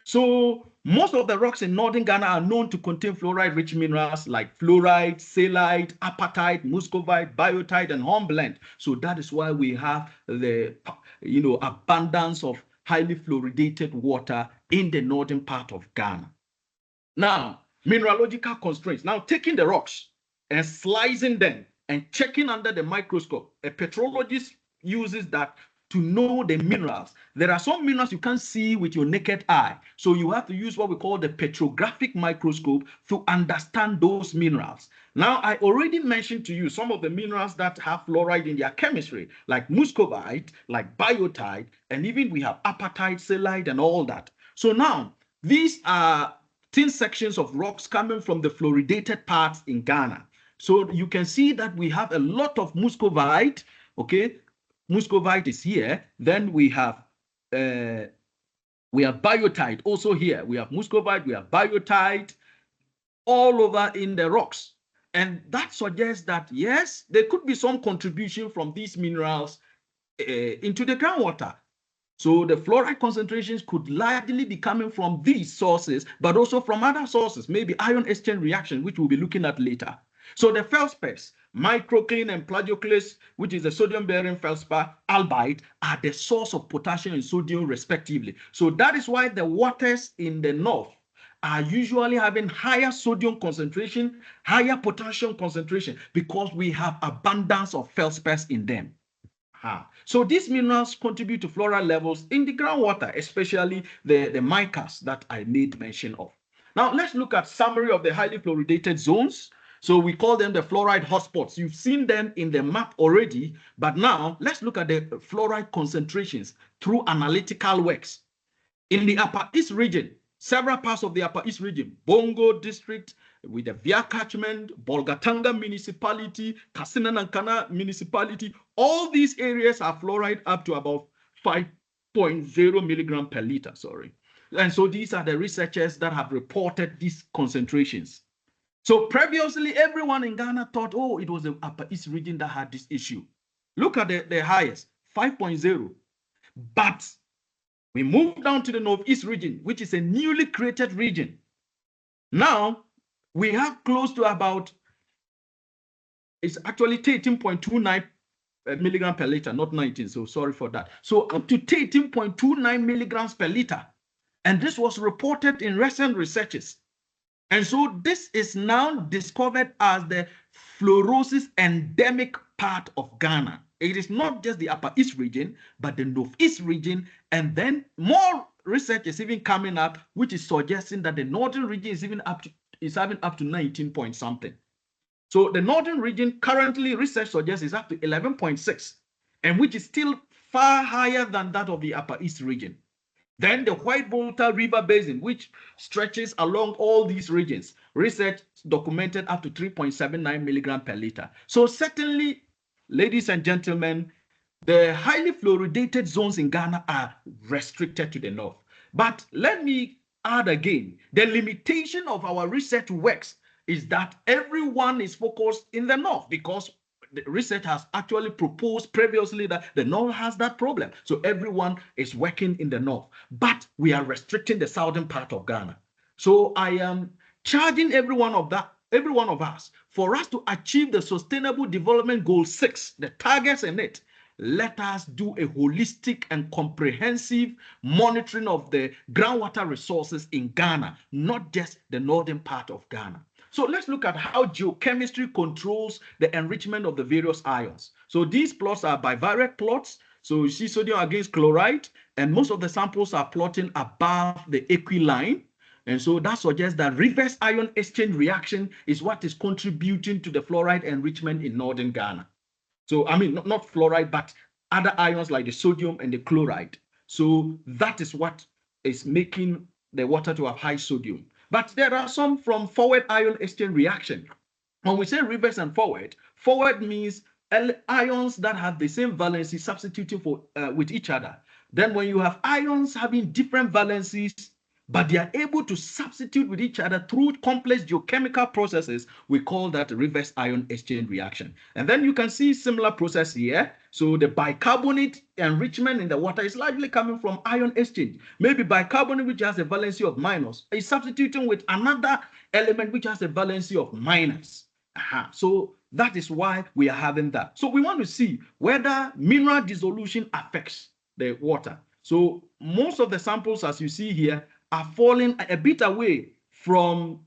So most of the rocks in northern Ghana are known to contain fluoride-rich minerals like fluorite, selenite, apatite, muscovite, biotite, and hornblende. So that is why we have the abundance of highly fluoridated water in the northern part of Ghana. Now, mineralogical constraints. Now, taking the rocks and slicing them and checking under the microscope, a petrologist uses that to know the minerals. There are some minerals you can't see with your naked eye. So you have to use what we call the petrographic microscope to understand those minerals. Now, I already mentioned to you some of the minerals that have fluoride in their chemistry, like muscovite, like biotite, and even we have apatite, selenite, and all that. So now, these are thin sections of rocks coming from the fluoridated parts in Ghana. So you can see that we have a lot of muscovite, okay? Muscovite is here. Then we have biotite also here. We have muscovite, we have biotite all over in the rocks. And that suggests that, yes, there could be some contribution from these minerals into the groundwater. So the fluoride concentrations could largely be coming from these sources, but also from other sources, maybe ion exchange reaction, which we'll be looking at later. So the feldspars, microcline and plagioclase, which is a sodium-bearing feldspar, albite, are the source of potassium and sodium respectively. So that is why the waters in the north are usually having higher sodium concentration, higher potassium concentration, because we have abundance of feldspars in them. So these minerals contribute to fluoride levels in the groundwater, especially the micas that I made mention of. Now let's look at summary of the highly fluoridated zones. So we call them the fluoride hotspots. You've seen them in the map already, but now let's look at the fluoride concentrations through analytical works. In the Upper East region, several parts of the Upper East region, Bongo district, with the Via catchment, Bolgatanga municipality, Kasina municipality, all these areas are fluoride up to about 5.0 milligram per liter, And so these are the researchers that have reported these concentrations. So previously, everyone in Ghana thought, oh, it was the Upper East region that had this issue. Look at the highest, 5.0. But we move down to the Northeast region, which is a newly created region. Now, we have close to about, it's actually 13.29 milligram per liter, not 19, so sorry for that. So up to 13.29 milligrams per liter. And this was reported in recent researches. And so this is now discovered as the fluorosis endemic part of Ghana. It is not just the Upper East region, but the Northeast region. And then more research is even coming up, which is suggesting that the Northern region is having up to 19 point something. So the Northern region currently research suggests is up to 11.6, and which is still far higher than that of the Upper East region. Then the White Volta River Basin, which stretches along all these regions, research documented up to 3.79 milligram per liter. So certainly, ladies and gentlemen, the highly fluoridated zones in Ghana are restricted to the north. But let me add again, the limitation of our research works is that everyone is focused in the north, because the research has actually proposed previously that the north has that problem. So everyone is working in the north, but we are restricting the southern part of Ghana. So I am charging every one of us, for us to achieve the Sustainable Development Goal 6, the targets in it. Let us do a holistic and comprehensive monitoring of the groundwater resources in Ghana, not just the northern part of Ghana. So let's look at how geochemistry controls the enrichment of the various ions. So these plots are bivariate plots. So you see sodium against chloride, and most of the samples are plotting above the equiline. And so that suggests that reverse ion exchange reaction is what is contributing to the fluoride enrichment in northern Ghana. So, I mean, not fluoride, but other ions like the sodium and the chloride. So that is what is making the water to have high sodium. But there are some from forward ion exchange reaction. When we say reverse and forward means ions that have the same valency substituting with each other. Then when you have ions having different valencies, but they are able to substitute with each other through complex geochemical processes. We call that reverse ion exchange reaction. And then you can see similar process here. So the bicarbonate enrichment in the water is largely coming from ion exchange. Maybe bicarbonate, which has a valency of minus, is substituting with another element which has a valency of minus. So that is why we are having that. So we want to see whether mineral dissolution affects the water. So most of the samples, as you see here, are falling a bit away from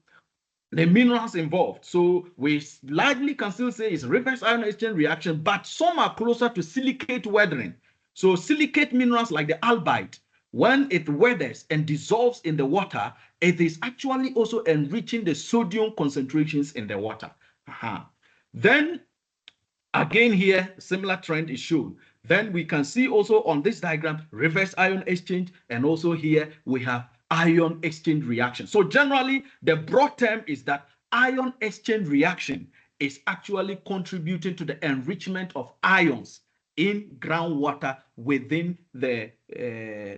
the minerals involved. So we largely can still say it's reverse ion exchange reaction, but some are closer to silicate weathering. So silicate minerals like the albite, when it weathers and dissolves in the water, it is actually also enriching the sodium concentrations in the water. Then again here, similar trend is shown. Then we can see also on this diagram, reverse ion exchange, and also here we have ion exchange reaction. So generally, the broad term is that ion exchange reaction is actually contributing to the enrichment of ions in groundwater within the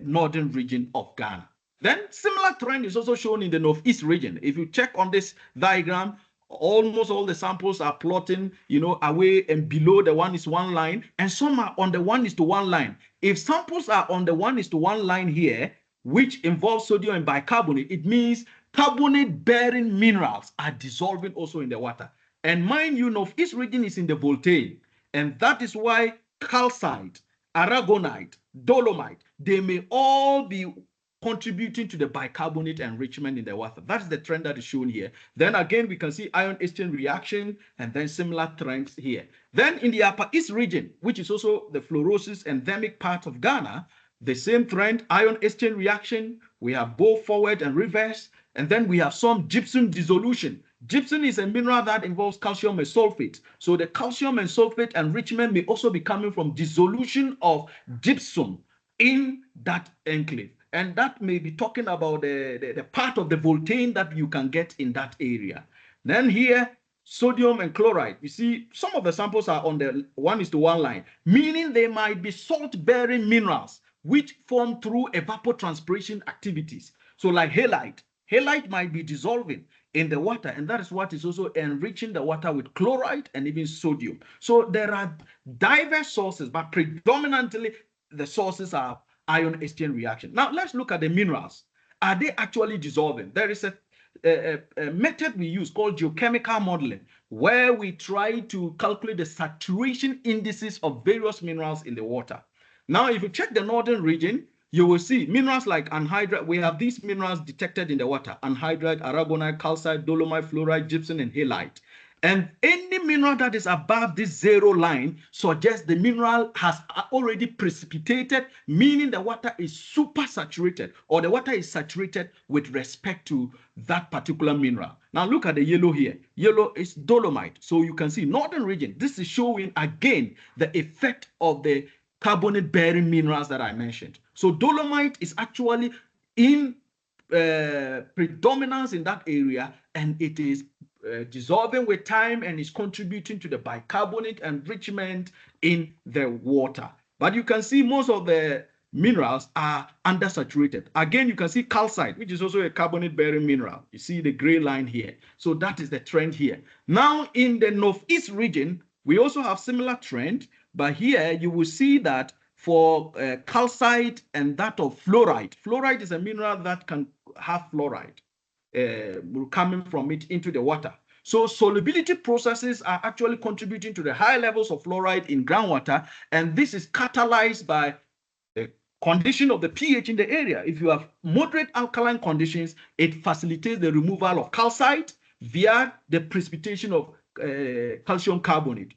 northern region of Ghana. Then similar trend is also shown in the northeast region. If you check on this diagram, almost all the samples are plotting, away and below the 1:1 line, and some are on the 1:1 line. If samples are on the 1:1 line here, which involves sodium and bicarbonate, it means carbonate-bearing minerals are dissolving also in the water. And mind you, northeast region is in the voltaic, and that is why calcite, aragonite, dolomite, they may all be contributing to the bicarbonate enrichment in the water. That's the trend that is shown here. Then again, we can see ion exchange reaction and then similar trends here. Then in the upper east region, which is also the fluorosis endemic part of Ghana, the same trend, ion exchange reaction. We have both forward and reverse. And then we have some gypsum dissolution. Gypsum is a mineral that involves calcium and sulfate. So the calcium and sulfate enrichment may also be coming from dissolution of gypsum in that enclave. And that may be talking about the part of the voltane that you can get in that area. Then here, sodium and chloride. You see, some of the samples are on the 1:1 line, meaning they might be salt-bearing minerals which form through evapotranspiration activities. So like halite. Halite might be dissolving in the water, and that is what is also enriching the water with chloride and even sodium. So there are diverse sources, but predominantly the sources are ion exchange reaction. Now let's look at the minerals. Are they actually dissolving? There is a method we use called geochemical modeling, where we try to calculate the saturation indices of various minerals in the water. Now, if you check the northern region, you will see minerals like anhydrite. We have these minerals detected in the water: anhydrite, aragonite, calcite, dolomite, fluorite, gypsum, and halite. And any mineral that is above this zero line suggests the mineral has already precipitated, meaning the water is super saturated, or the water is saturated with respect to that particular mineral. Now look at the yellow here. Yellow is dolomite. So you can see northern region. This is showing again the effect of the carbonate-bearing minerals that I mentioned. So dolomite is actually in predominance in that area, and it is dissolving with time and is contributing to the bicarbonate enrichment in the water. But you can see most of the minerals are undersaturated. Again, you can see calcite, which is also a carbonate-bearing mineral. You see the gray line here. So that is the trend here. Now, in the northeast region, we also have similar trend, but here you will see that for calcite and that of fluorite. Fluorite is a mineral that can have fluoride coming from it into the water. So solubility processes are actually contributing to the high levels of fluoride in groundwater, and this is catalyzed by the condition of the pH in the area. If you have moderate alkaline conditions, it facilitates the removal of calcite via the precipitation of calcium carbonate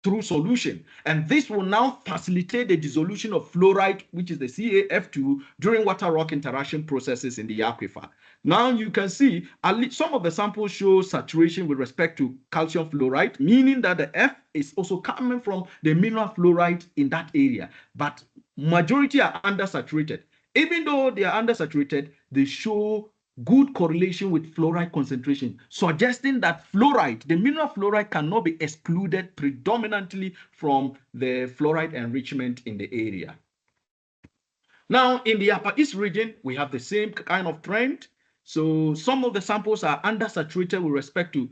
through solution. And this will now facilitate the dissolution of fluoride, which is the CaF2, during water-rock interaction processes in the aquifer. Now you can see at least some of the samples show saturation with respect to calcium fluoride, meaning that the F is also coming from the mineral fluoride in that area. But majority are undersaturated. Even though they are undersaturated, they show good correlation with fluoride concentration, suggesting that fluoride, the mineral fluoride, cannot be excluded predominantly from the fluoride enrichment in the area. Now, in the Upper East region, we have the same kind of trend. So some of the samples are undersaturated with respect to,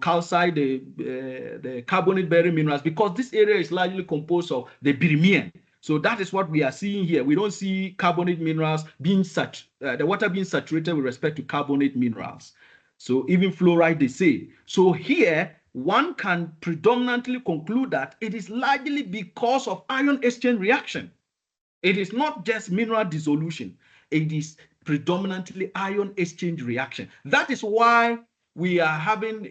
calcite, the carbonate-bearing minerals, because this area is largely composed of the Birimian. So that is what we are seeing here. We don't see carbonate minerals being the water being saturated with respect to carbonate minerals. So even fluoride, they say. So here, one can predominantly conclude that it is largely because of ion exchange reaction. It is not just mineral dissolution. It is predominantly ion exchange reaction. That is why we are having,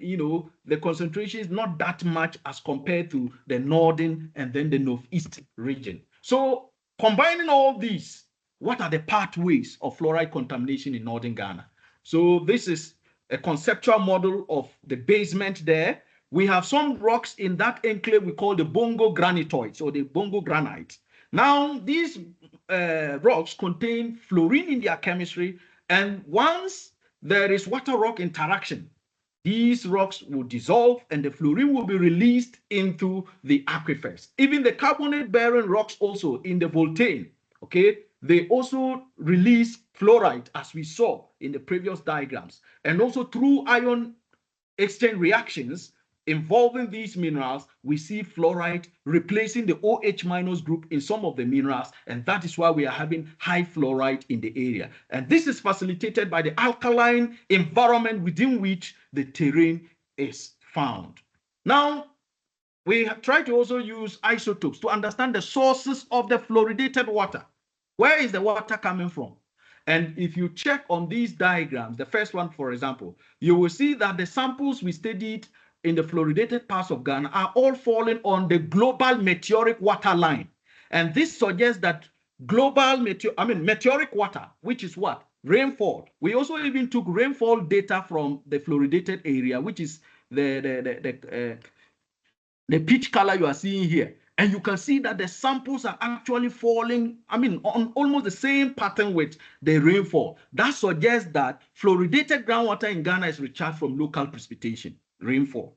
the concentration is not that much as compared to the northern and then the northeast region. So combining all these, what are the pathways of fluoride contamination in northern Ghana? So this is a conceptual model of the basement there. We have some rocks in that enclave we call the bongo granitoids or the bongo granite. Now, these rocks contain fluorine in their chemistry, and once there is water-rock interaction, these rocks will dissolve and the fluorine will be released into the aquifers. Even the carbonate-bearing rocks also in the volcano, okay, they also release fluoride, as we saw in the previous diagrams. And also through ion exchange reactions involving these minerals, we see fluoride replacing the OH minus group in some of the minerals, and that is why we are having high fluoride in the area. And this is facilitated by the alkaline environment within which the terrain is found. Now, we have tried to also use isotopes to understand the sources of the fluoridated water. Where is the water coming from? And if you check on these diagrams, the first one, for example, you will see that the samples we studied in the fluoridated parts of Ghana are all falling on the global meteoric water line. And this suggests that meteoric water, which is what? Rainfall. We also even took rainfall data from the fluoridated area, which is the peach color you are seeing here. And you can see that the samples are actually falling, on almost the same pattern with the rainfall. That suggests that fluoridated groundwater in Ghana is recharged from local precipitation, rainfall.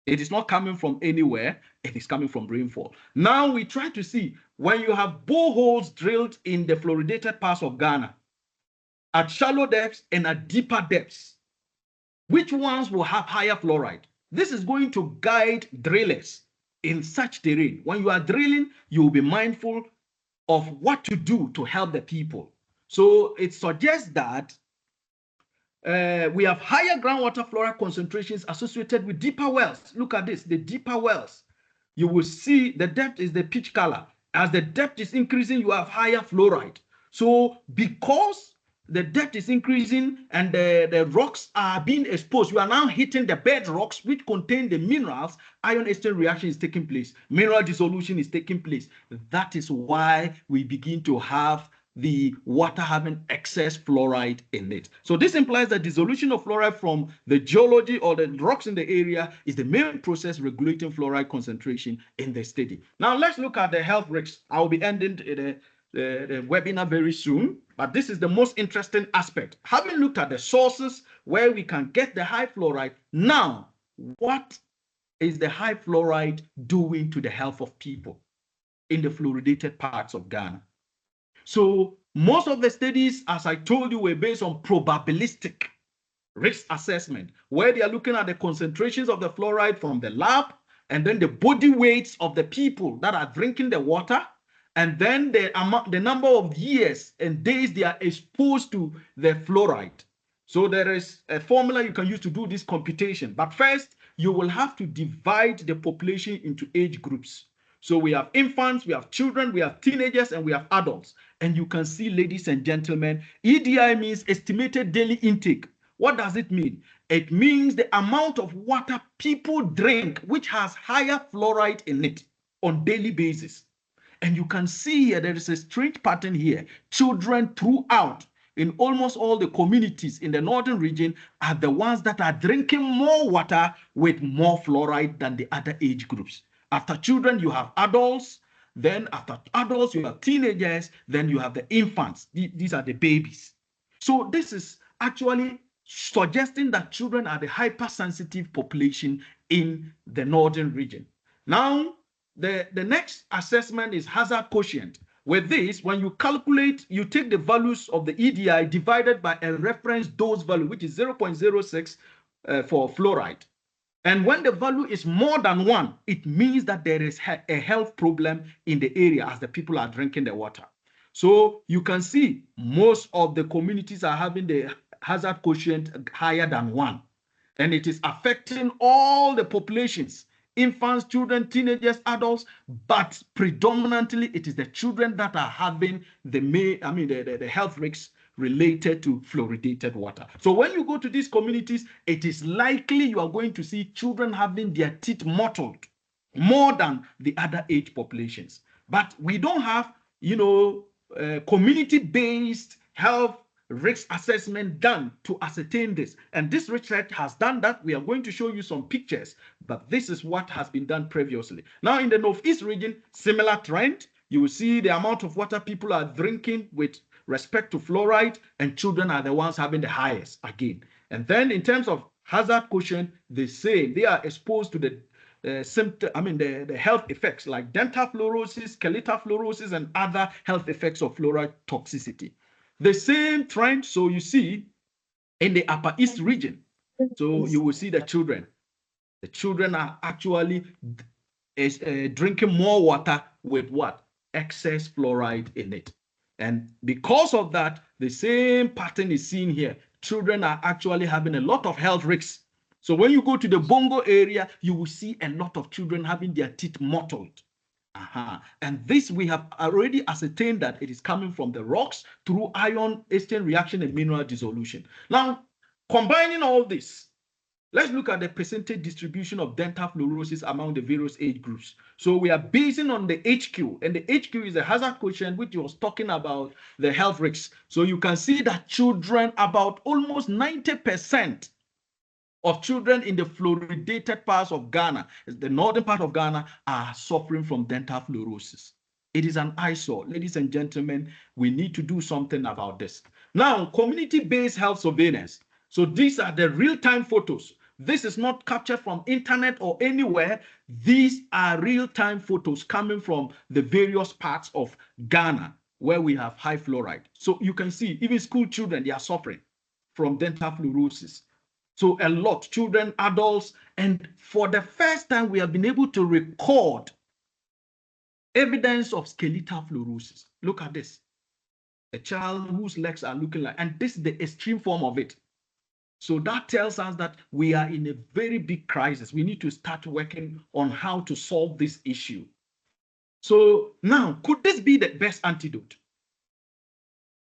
It is not coming from anywhere, it is coming from rainfall. Now we try to see, when you have boreholes drilled in the fluoridated parts of Ghana, at shallow depths and at deeper depths, which ones will have higher fluoride? This is going to guide drillers in such terrain. When you are drilling, you will be mindful of what to do to help the people. So it suggests that we have higher groundwater fluoride concentrations associated with deeper wells. Look at this, the deeper wells. You will see the depth is the peach color. As the depth is increasing, you have higher fluoride. So because the depth is increasing and the rocks are being exposed, you are now hitting the bed rocks which contain the minerals. Ion exchange reaction is taking place. Mineral dissolution is taking place. That is why we begin to have the water having excess fluoride in it. So this implies that dissolution of fluoride from the geology or the rocks in the area is the main process regulating fluoride concentration in the study. Now let's look at the health risks. I will be ending the webinar very soon, but this is the most interesting aspect. Having looked at the sources where we can get the high fluoride, now what is the high fluoride doing to the health of people in the fluoridated parts of Ghana? So most of the studies, as I told you, were based on probabilistic risk assessment, where they are looking at the concentrations of the fluoride from the lab, and then the body weights of the people that are drinking the water, and then the number of years and days they are exposed to the fluoride. So there is a formula you can use to do this computation. But first, you will have to divide the population into age groups. So we have infants, we have children, we have teenagers, and we have adults. And you can see, ladies and gentlemen, EDI means estimated daily intake. What does it mean? It means the amount of water people drink, which has higher fluoride in it on daily basis. And you can see here, there is a strange pattern here. Children throughout, in almost all the communities in the northern region, are the ones that are drinking more water with more fluoride than the other age groups. After children, you have adults. Then after adults, you have teenagers. Then you have the infants. These are the babies. So this is actually suggesting that children are the hypersensitive population in the northern region. Now, the next assessment is hazard quotient. with this, when you calculate, you take the values of the EDI divided by a reference dose value, which is 0.06 for fluoride. And when the value is more than 1, it means that there is a health problem in the area as the people are drinking the water. So you can see most of the communities are having the hazard quotient higher than 1. And it is affecting all the populations, infants, children, teenagers, adults, but predominantly it is the children that are having the health risks related to fluoridated water. So when you go to these communities, it is likely you are going to see children having their teeth mottled more than the other age populations. But we don't have, community-based health risk assessment done to ascertain this. And this research has done that. We are going to show you some pictures, but this is what has been done previously. Now in the Northeast region, similar trend. You will see the amount of water people are drinking with respect to fluoride, and children are the ones having the highest again. And then in terms of hazard quotient, the same. They are exposed to the the health effects like dental fluorosis, skeletal fluorosis, and other health effects of fluoride toxicity. The same trend, so you see in the Upper East region. So you will see the children. The children are actually drinking more water with what? Excess fluoride in it. And because of that, the same pattern is seen here. Children are actually having a lot of health risks. So when you go to the Bongo area, you will see a lot of children having their teeth mottled. And this, we have already ascertained that it is coming from the rocks through ion exchange reaction and mineral dissolution. Now, combining all this, let's look at the percentage distribution of dental fluorosis among the various age groups. So we are basing on the HQ, and the HQ is a hazard quotient, which was talking about the health risks. So you can see that children, about almost 90% of children in the fluoridated parts of Ghana, the northern part of Ghana, are suffering from dental fluorosis. It is an eyesore. Ladies and gentlemen, we need to do something about this. Now, community-based health surveillance. So these are the real-time photos. This is not captured from internet or anywhere. These are real-time photos coming from the various parts of Ghana where we have high fluoride. So you can see even school children, they are suffering from dental fluorosis. So a lot, children, adults, and for the first time, we have been able to record evidence of skeletal fluorosis. Look at this. A child whose legs are looking like, and this is the extreme form of it. So that tells us that we are in a very big crisis. We need to start working on how to solve this issue. So now, could this be the best antidote?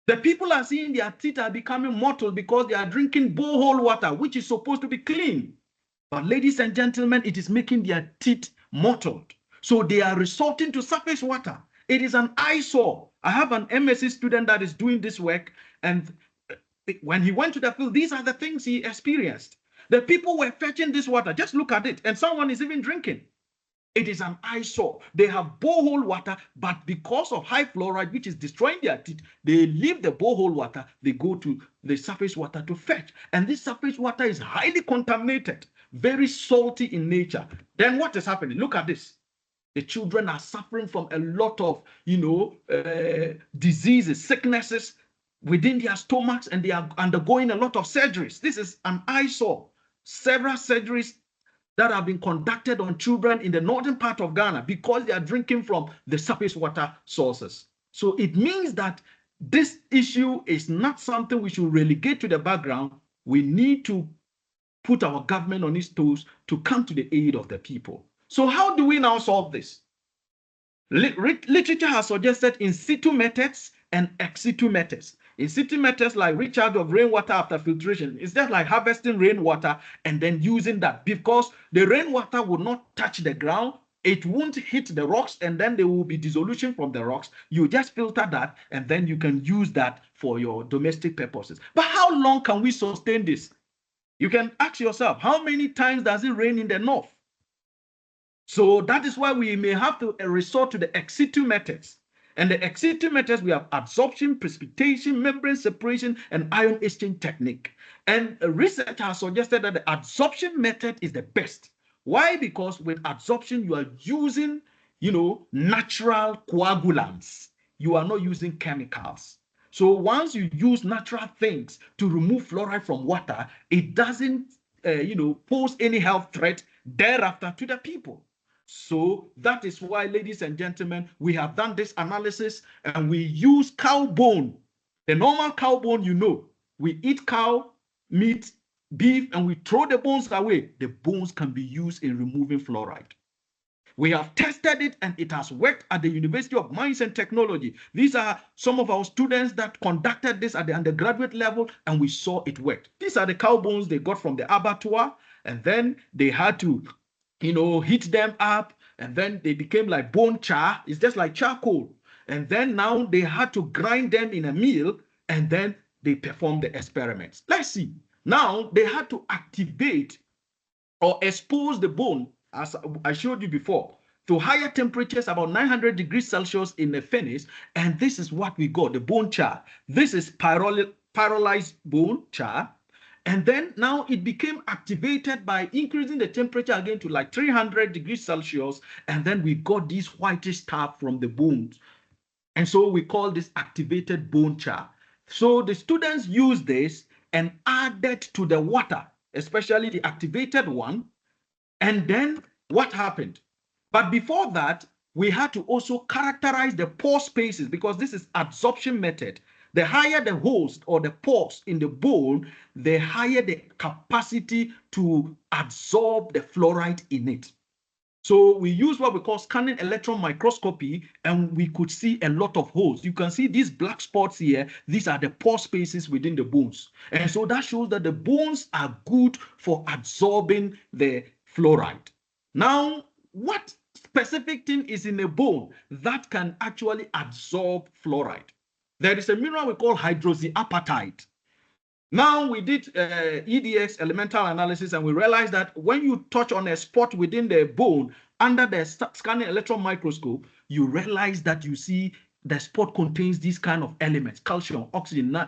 The people are seeing their teeth are becoming mottled because they are drinking borehole water, which is supposed to be clean. But ladies and gentlemen, it is making their teeth mottled. So they are resorting to surface water. It is an eyesore. I have an MSc student that is doing this work, and when he went to the field, these are the things he experienced. The people were fetching this water. Just look at it, and someone is even drinking. It is an eyesore. They have borehole water, but because of high fluoride, which is destroying their teeth, they leave the borehole water, they go to the surface water to fetch. And this surface water is highly contaminated, very salty in nature. Then what is happening? Look at this. The children are suffering from a lot of, diseases, sicknesses within their stomachs, and they are undergoing a lot of surgeries. This is an eyesore. Several surgeries that have been conducted on children in the northern part of Ghana because they are drinking from the surface water sources. So it means that this issue is not something we should relegate to the background. We need to put our government on its toes to come to the aid of the people. So how do we now solve this? Literature has suggested in situ methods and ex situ methods. In situ methods like recharge of rainwater after filtration, it's just like harvesting rainwater and then using that, because the rainwater will not touch the ground, it won't hit the rocks, and then there will be dissolution from the rocks. You just filter that, and then you can use that for your domestic purposes. But how long can we sustain this? You can ask yourself, how many times does it rain in the north? So that is why we may have to resort to the ex situ methods. And the ex situ methods, we have absorption, precipitation, membrane separation, and ion exchange technique. And research has suggested that the adsorption method is the best. Why? Because with adsorption, you are using, natural coagulants. you are not using chemicals. So once you use natural things to remove fluoride from water, it doesn't, pose any health threat thereafter to the people. So that is why, ladies and gentlemen, we have done this analysis and we use cow bone. The normal cow bone, we eat cow meat, beef, and we throw the bones away. The bones can be used in removing fluoride. We have tested it and it has worked at the University of Mines and Technology. These are some of our students that conducted this at the undergraduate level and we saw it worked. These are the cow bones they got from the abattoir, and then they had to, heat them up, and then they became like bone char. It's just like charcoal. And then now they had to grind them in a mill, and then they performed the experiments. Let's see. Now they had to activate or expose the bone, as I showed you before, to higher temperatures, about 900 degrees Celsius in a furnace. And this is what we got, the bone char. This is pyrolyzed bone char. And then now it became activated by increasing the temperature again to like 300 degrees Celsius. And then we got this whitish stuff from the bones. And so we call this activated bone char. So the students use this and added to the water, especially the activated one. And then what happened? But before that, we had to also characterize the pore spaces, because this is adsorption method. The higher the holes or the pores in the bone, the higher the capacity to absorb the fluoride in it. So we use what we call scanning electron microscopy, and we could see a lot of holes. You can see these black spots here. These are the pore spaces within the bones. And so that shows that the bones are good for absorbing the fluoride. Now, what specific thing is in a bone that can actually absorb fluoride? There is a mineral we call hydroxyapatite. Now we did EDX, elemental analysis, and we realized that when you touch on a spot within the bone under the scanning electron microscope, you realize that you see the spot contains these kind of elements: calcium, oxygen,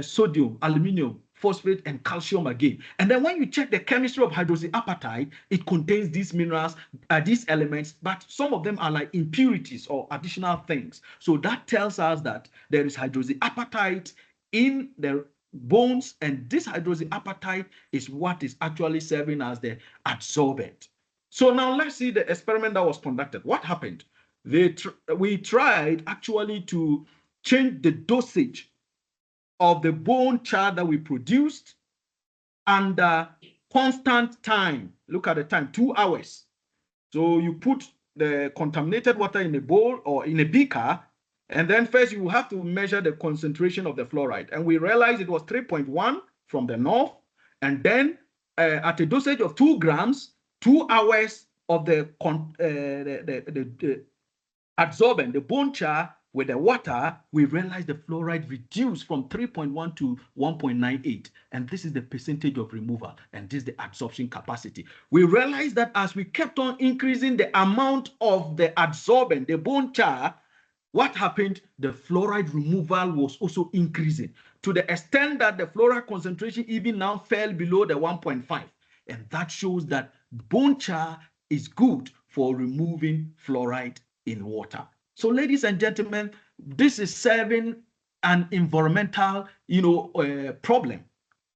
sodium, aluminum, phosphate, and calcium again. And then when you check the chemistry of hydroxyapatite, it contains these minerals, these elements, but some of them are like impurities or additional things. So that tells us that there is hydroxyapatite in the bones, and this hydroxyapatite is what is actually serving as the adsorbent. So now let's see the experiment that was conducted. What happened? We tried actually to change the dosage of the bone char that we produced under constant time. Look at the time, 2 hours. So you put the contaminated water in a bowl or in a beaker, and then first you have to measure the concentration of the fluoride. And we realized it was 3.1 from the north. And then at a dosage of 2 grams, 2 hours of the adsorbent, the bone char with the water, we realized the fluoride reduced from 3.1 to 1.98. And this is the percentage of removal, and this is the absorption capacity. We realized that as we kept on increasing the amount of the adsorbent, the bone char, what happened? The fluoride removal was also increasing to the extent that the fluoride concentration even now fell below the 1.5. And that shows that bone char is good for removing fluoride in water. So, ladies and gentlemen, this is serving an environmental, problem.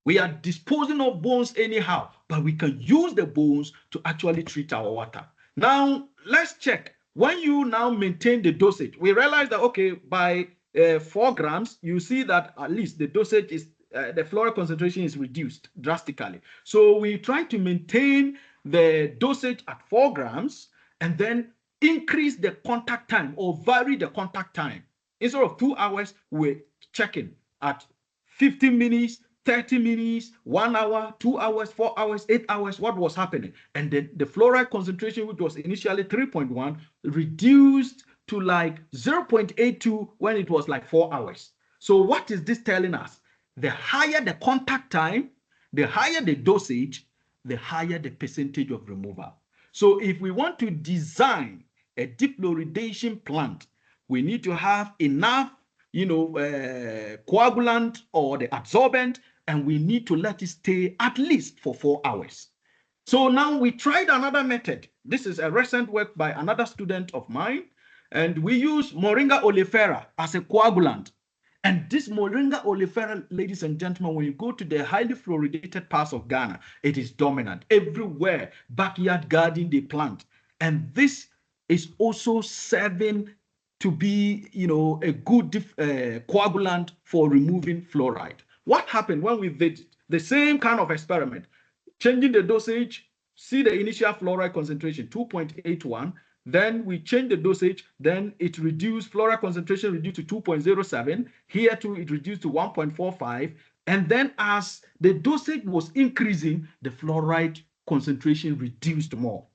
We are disposing of bones anyhow, but we can use the bones to actually treat our water. Now, let's check. When you now maintain the dosage, we realize that, okay, by 4 grams, you see that at least the dosage is, the fluoride concentration is reduced drastically. So we try to maintain the dosage at 4 grams and then increase the contact time or vary the contact time. Instead of 2 hours, we're checking at 15 minutes, 30 minutes, 1 hour, 2 hours, 4 hours, 8 hours, what was happening? And then the fluoride concentration, which was initially 3.1, reduced to like 0.82 when it was like 4 hours. So what is this telling us? The higher the contact time, the higher the dosage, the higher the percentage of removal. So if we want to design a defluoridation plant, we need to have enough, coagulant or the adsorbent, and we need to let it stay at least for 4 hours. So now we tried another method. This is a recent work by another student of mine. And we use Moringa oleifera as a coagulant. And this Moringa oleifera, ladies and gentlemen, when you go to the highly fluoridated parts of Ghana, it is dominant. Everywhere, backyard garden, they plant. And this is also serving to be, a good coagulant for removing fluoride. What happened when we did the same kind of experiment? Changing the dosage, see the initial fluoride concentration, 2.81. Then we change the dosage, then it reduced, fluoride concentration reduced to 2.07. Here too, it reduced to 1.45. And then as the dosage was increasing, the fluoride concentration reduced more.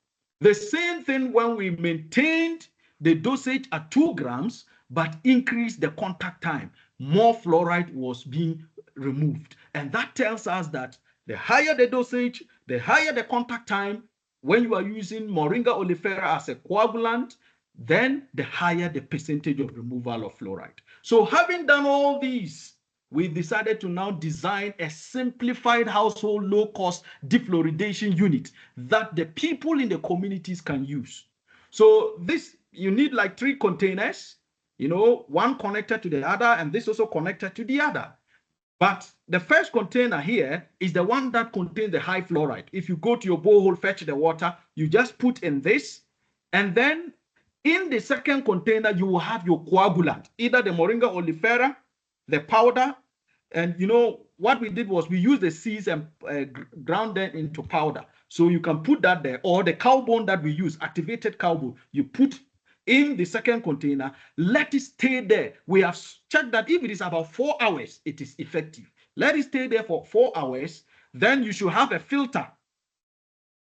The same thing when we maintained the dosage at 2 grams, but increased the contact time. More fluoride was being removed. And that tells us that the higher the dosage, the higher the contact time, when you are using Moringa oleifera as a coagulant, then the higher the percentage of removal of fluoride. So having done all these, we decided to now design a simplified household low-cost defluoridation unit that the people in the communities can use. So this, you need like 3 containers, one connected to the other, and this also connected to the other. But the first container here is the one that contains the high fluoride. If you go to your borehole, fetch the water, you just put in this, and then in the second container, you will have your coagulant, either the Moringa oleifera, the powder, and what we did was we used the seeds and ground them into powder. So you can put that there, or the cow bone that we use, activated cow bone, you put in the second container, let it stay there. We have checked that if it is about 4 hours, it is effective. Let it stay there for 4 hours. Then you should have a filter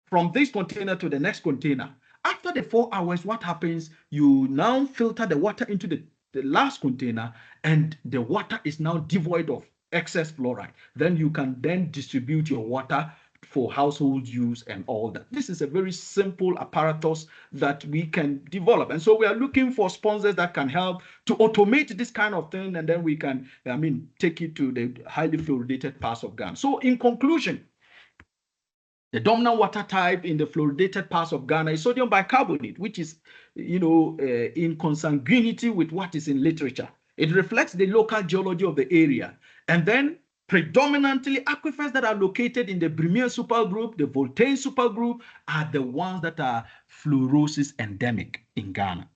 from this container to the next container. After the 4 hours, what happens? You now filter the water into the last container, and the water is now devoid of excess fluoride. Then you can then distribute your water for household use and all that. This is a very simple apparatus that we can develop. And so we are looking for sponsors that can help to automate this kind of thing, and then we can, take it to the highly fluoridated parts of Ghana. So in conclusion, the dominant water type in the fluoridated parts of Ghana is sodium bicarbonate, which is, in consanguinity with what is in literature. It reflects the local geology of the area. And then predominantly aquifers that are located in the Brimian supergroup, the Voltaire supergroup, are the ones that are fluorosis endemic in Ghana.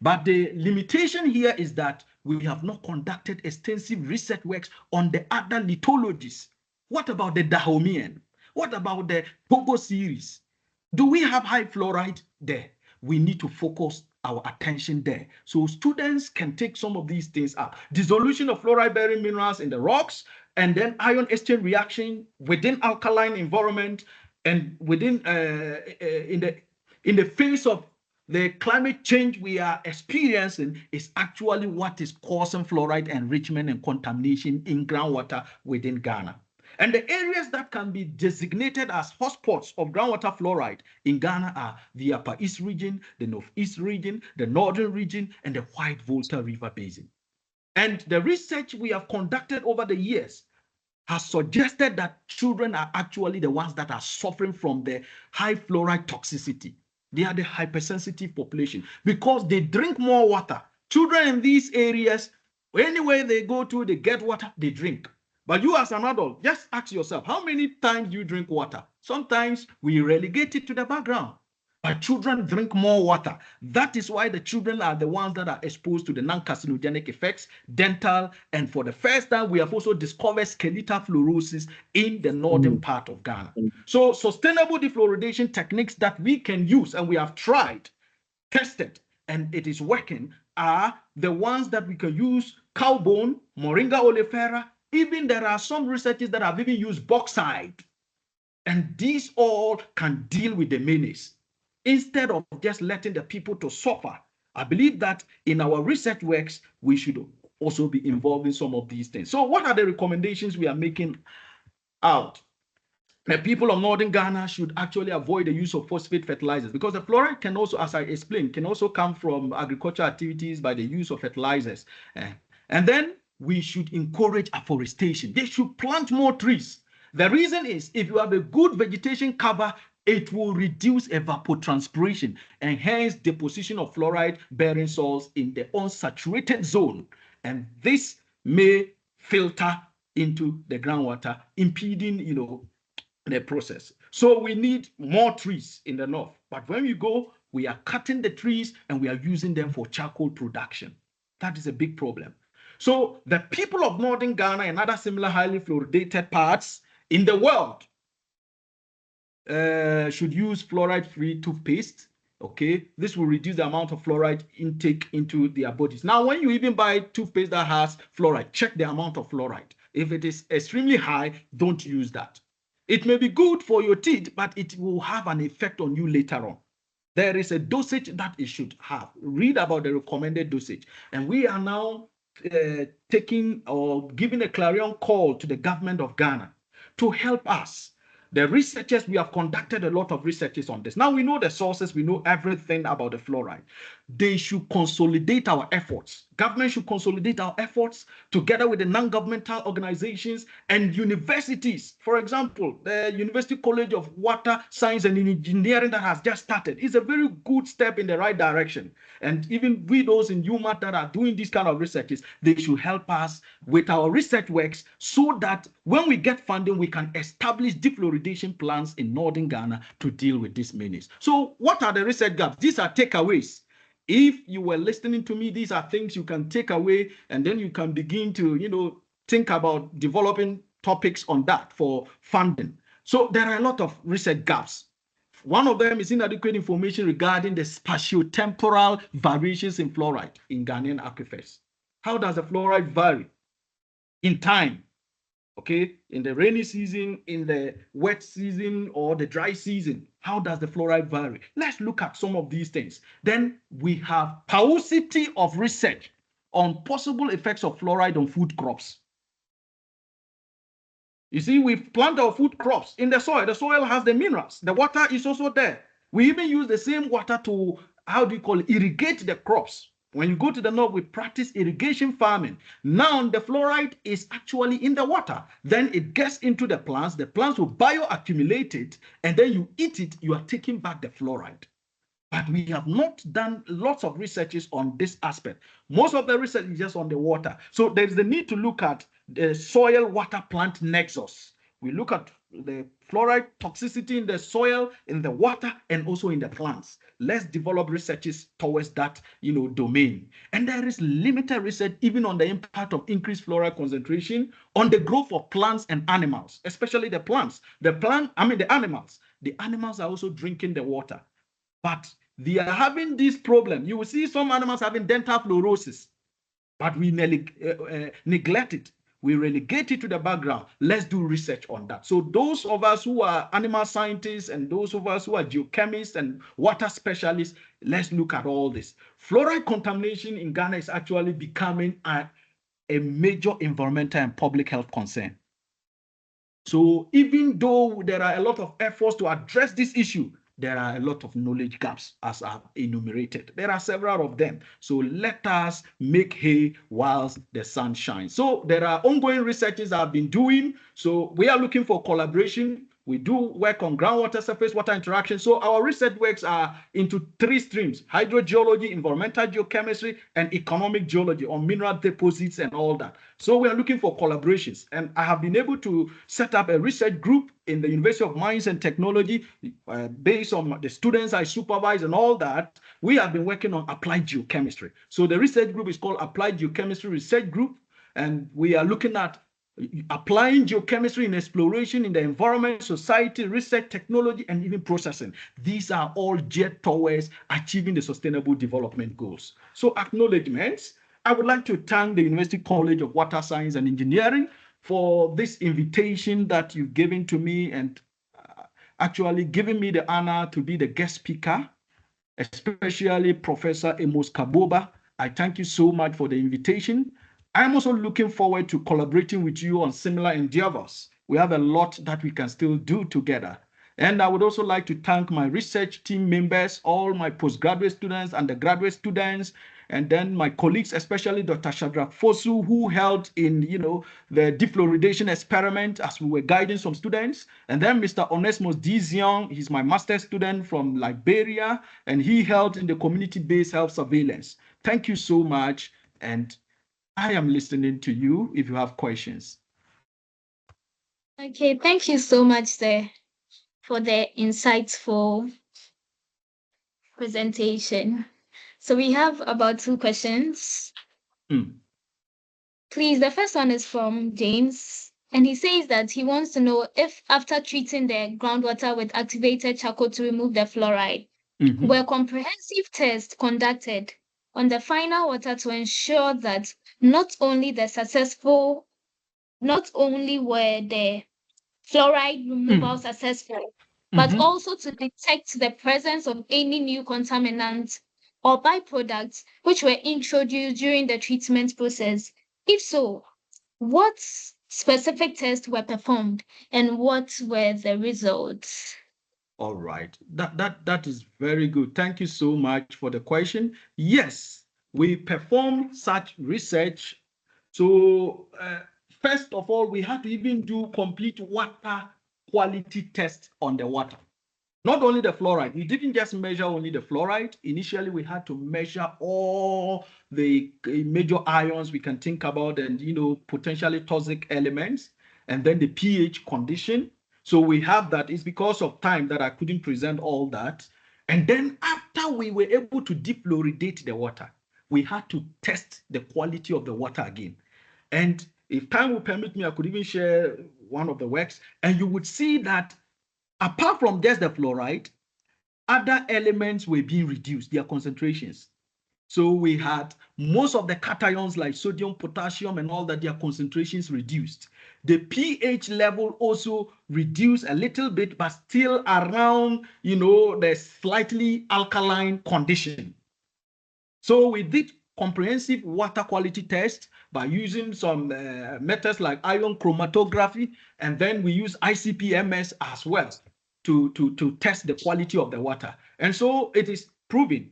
But the limitation here is that we have not conducted extensive research works on the other lithologies. What about the Dahomean? What about the Pogo series? Do we have high fluoride there? We need to focus our attention there. So students can take some of these things up. Dissolution of fluoride-bearing minerals in the rocks, and then ion exchange reaction within alkaline environment, and within in the face of the climate change we are experiencing is actually what is causing fluoride enrichment and contamination in groundwater within Ghana. And the areas that can be designated as hotspots of groundwater fluoride in Ghana are the Upper East region, the Northeast region, the Northern region, and the White Volta River Basin. And the research we have conducted over the years has suggested that children are actually the ones that are suffering from the high fluoride toxicity. They are the hypersensitive population because they drink more water. Children in these areas, anywhere they go to, they get water, they drink. But you as an adult, just ask yourself, how many times do you drink water? Sometimes we relegate it to the background. But children drink more water. That is why the children are the ones that are exposed to the non-carcinogenic effects, dental, and for the first time, we have also discovered skeletal fluorosis in the northern part of Ghana. So sustainable defluoridation techniques that we can use, and we have tried, tested, and it is working, are the ones that we can use: cow bone, Moringa oleifera. Even there are some researchers that have even used bauxite. And these all can deal with the menace instead of just letting the people to suffer. I believe that in our research works, we should also be involved in some of these things. So what are the recommendations we are making out? The people of northern Ghana should actually avoid the use of phosphate fertilizers, because the fluoride can also, as I explained, can also come from agricultural activities by the use of fertilizers. And then we should encourage afforestation. They should plant more trees. The reason is, if you have a good vegetation cover, it will reduce evapotranspiration and hence deposition of fluoride-bearing salts in the unsaturated zone. And this may filter into the groundwater, impeding, the process. So we need more trees in the north. But when we go, we are cutting the trees and we are using them for charcoal production. That is a big problem. So the people of northern Ghana and other similar highly fluoridated parts in the world should use fluoride-free toothpaste. Okay, this will reduce the amount of fluoride intake into their bodies. Now, when you even buy toothpaste that has fluoride, check the amount of fluoride. If it is extremely high, don't use that. It may be good for your teeth, but it will have an effect on you later on. There is a dosage that it should have. Read about the recommended dosage. And we are now taking or giving a clarion call to the government of Ghana to help us. The researchers, we have conducted a lot of researches on this. Now we know the sources, we know everything about the fluoride. They should consolidate our efforts. Government should consolidate our efforts together with the non-governmental organizations and universities. For example, the University College of Water, Science and Engineering that has just started is a very good step in the right direction. And even we, those in UMAT that are doing these kind of researches, they should help us with our research works so that when we get funding, we can establish defluoridation plants in northern Ghana to deal with this menace. So what are the research gaps? These are takeaways. If you were listening to me, these are things you can take away, and then you can begin to, think about developing topics on that for funding. So there are a lot of research gaps. One of them is inadequate information regarding the spatiotemporal variations in fluoride in Ghanaian aquifers. How does the fluoride vary in time? Okay, in the rainy season, in the wet season, or the dry season, how does the fluoride vary? Let's look at some of these things. Then we have paucity of research on possible effects of fluoride on food crops. You see, we plant our food crops in the soil. The soil has the minerals. The water is also there. We even use the same water to, irrigate the crops. When you go to the north, we practice irrigation farming. Now, the fluoride is actually in the water. Then it gets into the plants. The plants will bioaccumulate it, and then you eat it. You are taking back the fluoride. But we have not done lots of researches on this aspect. Most of the research is just on the water. So there's the need to look at the soil water plant nexus. We look at the fluoride toxicity in the soil, in the water, and also in the plants. Let's develop researches towards that, domain. And there is limited research even on the impact of increased fluoride concentration on the growth of plants and animals, especially the plants. The animals. The animals are also drinking the water, but they are having this problem. You will see some animals having dental fluorosis, but we neglect it. We relegate it to the background. Let's do research on that. So those of us who are animal scientists and those of us who are geochemists and water specialists, let's look at all this. Fluoride contamination in Ghana is actually becoming a major environmental and public health concern. So even though there are a lot of efforts to address this issue, there are a lot of knowledge gaps as I've enumerated. There are several of them. So let us make hay whilst the sun shines. So there are ongoing researches I've been doing. So we are looking for collaboration. We do work on groundwater, surface water interaction. So our research works are into 3 streams: hydrogeology, environmental geochemistry, and economic geology on mineral deposits and all that. So we are looking for collaborations. And I have been able to set up a research group in the University of Mines and Technology based on the students I supervise and all that. We have been working on applied geochemistry. So the research group is called Applied Geochemistry Research Group. And we are looking at applying geochemistry in exploration in the environment, society, research, technology, and even processing. These are all geared towards achieving the sustainable development goals. So acknowledgements. I would like to thank the University College of Water Science and Engineering for this invitation that you've given to me and actually giving me the honor to be the guest speaker, especially Professor Amos Kaboba. I thank you so much for the invitation. I'm also looking forward to collaborating with you on similar endeavors. We have a lot that we can still do together. And I would also like to thank my research team members, all my postgraduate students, undergraduate students, and then my colleagues, especially Dr. Shadrach Fosu, who helped in, the defluoridation experiment as we were guiding some students. And then Mr. Onesmus Dizion, he's my master's student from Liberia, and he helped in the community-based health surveillance. Thank you so much, and I am listening to you if you have questions. Okay, thank you so much, sir, for the insightful presentation. So we have about 2 questions. Please, the first one is from James, and he says that he wants to know if after treating the groundwater with activated charcoal to remove the fluoride, were comprehensive tests conducted on the final water to ensure that not only were the fluoride removal successful, but also to detect the presence of any new contaminants or byproducts which were introduced during the treatment process. If so, what specific tests were performed and what were the results? All right. That is very good. Thank you so much for the question. Yes, we perform such research. So first of all, we had to even do complete water quality test on the water. Not only the fluoride, we didn't just measure only the fluoride. Initially, we had to measure all the major ions we can think about and, potentially toxic elements, and then the pH condition. So we have that. It's because of time that I couldn't present all that. And then after we were able to defluoridate the water, we had to test the quality of the water again. And if time will permit me, I could even share one of the works, and you would see that apart from just the fluoride, other elements were being reduced, their concentrations. So we had most of the cations like sodium, potassium, and all that, their concentrations reduced. The pH level also reduced a little bit, but still around, the slightly alkaline condition. So we did comprehensive water quality test by using some methods like ion chromatography, and then we use ICP-MS as well to test the quality of the water. And so it is proven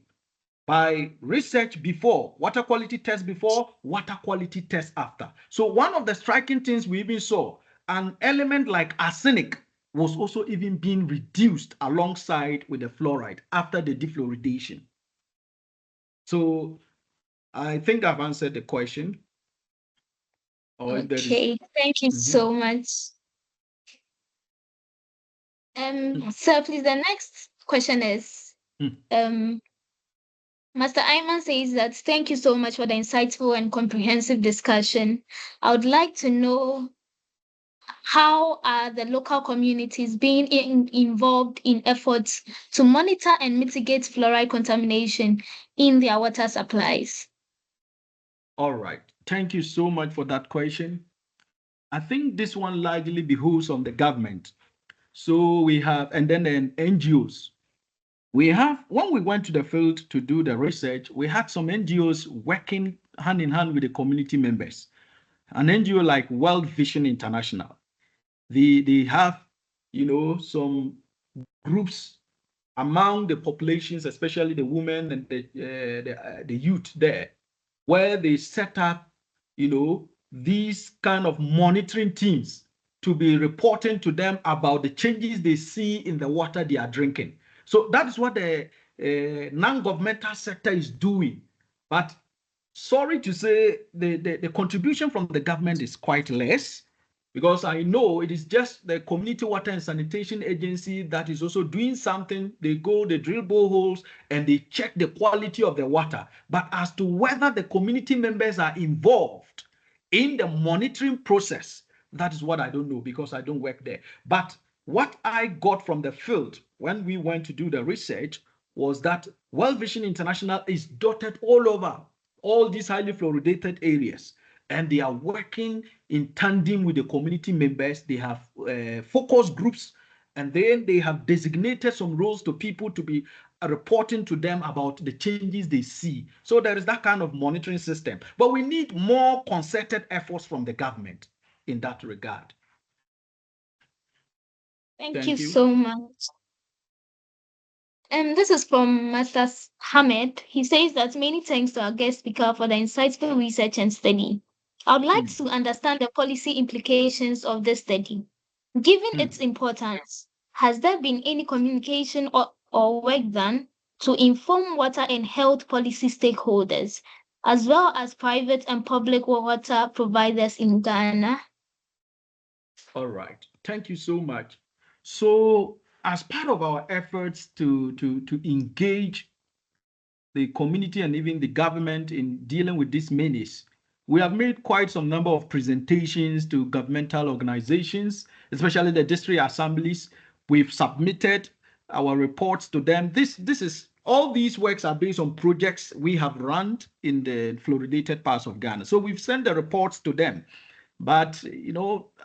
by research before, water quality test before, water quality test after. So one of the striking things we even saw, an element like arsenic was also even being reduced alongside with the fluoride after the defluoridation. So I think I've answered the question. Or if there is... Okay, thank you so much. So please, the next question is, Master Ayman says that thank you so much for the insightful and comprehensive discussion. I would like to know, how are the local communities being involved in efforts to monitor and mitigate fluoride contamination in their water supplies? All right. Thank you so much for that question. I think this one largely behooves on the government. So we have, and then NGOs. We have, when we went to the field to do the research, we had some NGOs working hand in hand with the community members. An NGO like World Vision International. They have, some groups among the populations, especially the women and the youth there, where they set up, these kind of monitoring teams to be reporting to them about the changes they see in the water they are drinking. So that is what the non-governmental sector is doing. But sorry to say, the contribution from the government is quite less, because I know it is just the Community Water and Sanitation Agency that is also doing something. They go, they drill boreholes, and they check the quality of the water. But as to whether the community members are involved in the monitoring process, that is what I don't know, because I don't work there. But what I got from the field when we went to do the research was that World Vision International is dotted all over all these highly fluoridated areas, and they are working in tandem with the community members. They have focus groups, and then they have designated some roles to people to be reporting to them about the changes they see. So there is that kind of monitoring system. But we need more concerted efforts from the government in that regard. Thank you so much. This is from Master Hamed. He says that many thanks to our guest speaker for the insightful research and study. I would like Mm, to understand the policy implications of this study. Given mm. its importance, has there been any communication or work done to inform water and health policy stakeholders, as well as private and public water providers in Ghana? All right. Thank you so much. So, as part of our efforts to engage the community and even the government in dealing with this menace, we have made quite some number of presentations to governmental organizations, especially the district assemblies. We've submitted our reports to them. This is all these works are based on projects we have run in the fluoridated parts of Ghana. So we've sent the reports to them. But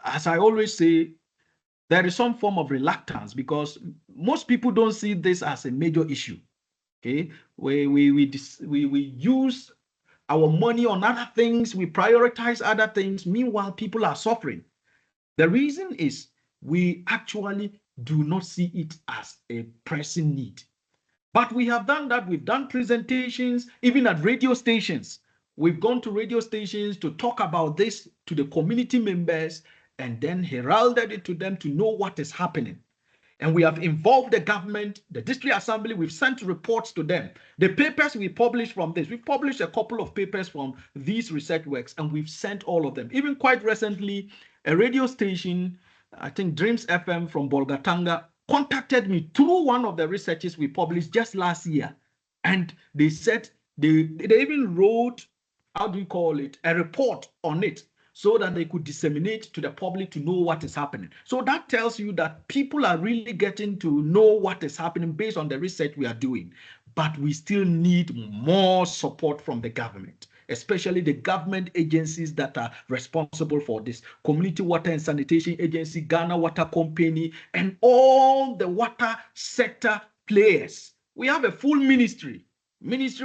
as I always say, there is some form of reluctance because most people don't see this as a major issue. Okay, we use our money on other things, we prioritize other things. Meanwhile, people are suffering. The reason is we actually do not see it as a pressing need. But we have done that. We've done presentations, even at radio stations. We've gone to radio stations to talk about this to the community members and then heralded it to them to know what is happening. And we have involved the government, the district assembly. We've sent reports to them. The papers we published from this, we've published a couple of papers from these research works, and we've sent all of them. Even quite recently, a radio station, I think Dreams FM from Bolgatanga, contacted me through one of the researches we published just last year. And they said they even wrote, how do you call it, a report on it so that they could disseminate to the public to know what is happening. So that tells you that people are really getting to know what is happening based on the research we are doing. But we still need more support from the government, especially the government agencies that are responsible for this. Community Water and Sanitation Agency, Ghana Water Company, and all the water sector players. We have a full Ministry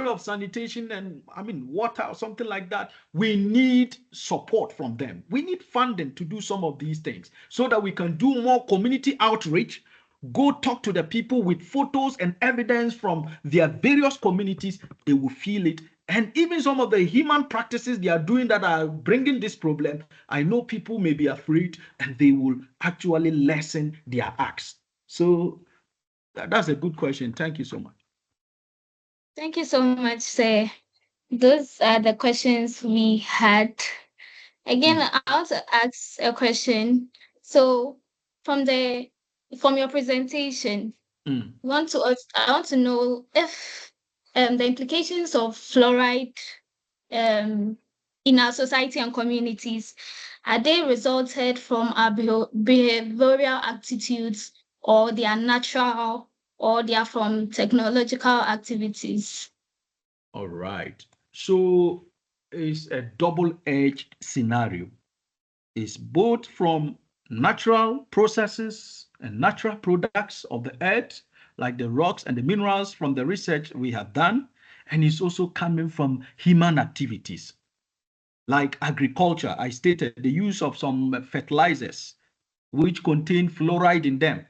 of Sanitation and water or something like that. We need support from them. We need funding to do some of these things so that we can do more community outreach, go talk to the people with photos and evidence from their various communities. They will feel it. And even some of the human practices they are doing that are bringing this problem, I know people may be afraid and they will actually lessen their acts. So that's a good question. Thank you so much. Thank you so much, sir. Those are the questions we had. Again, Mm, I want to ask a question. So, from the from your presentation, mm. I want to know if the implications of fluoride um in our society and communities, are they resulted from our behavioral attitudes, or they are natural, or they are from technological activities? All right. So it's a double-edged scenario. It's both from natural processes and natural products of the earth, like the rocks and the minerals from the research we have done, and it's also coming from human activities, like agriculture. I stated the use of some fertilizers which contain fluoride in them.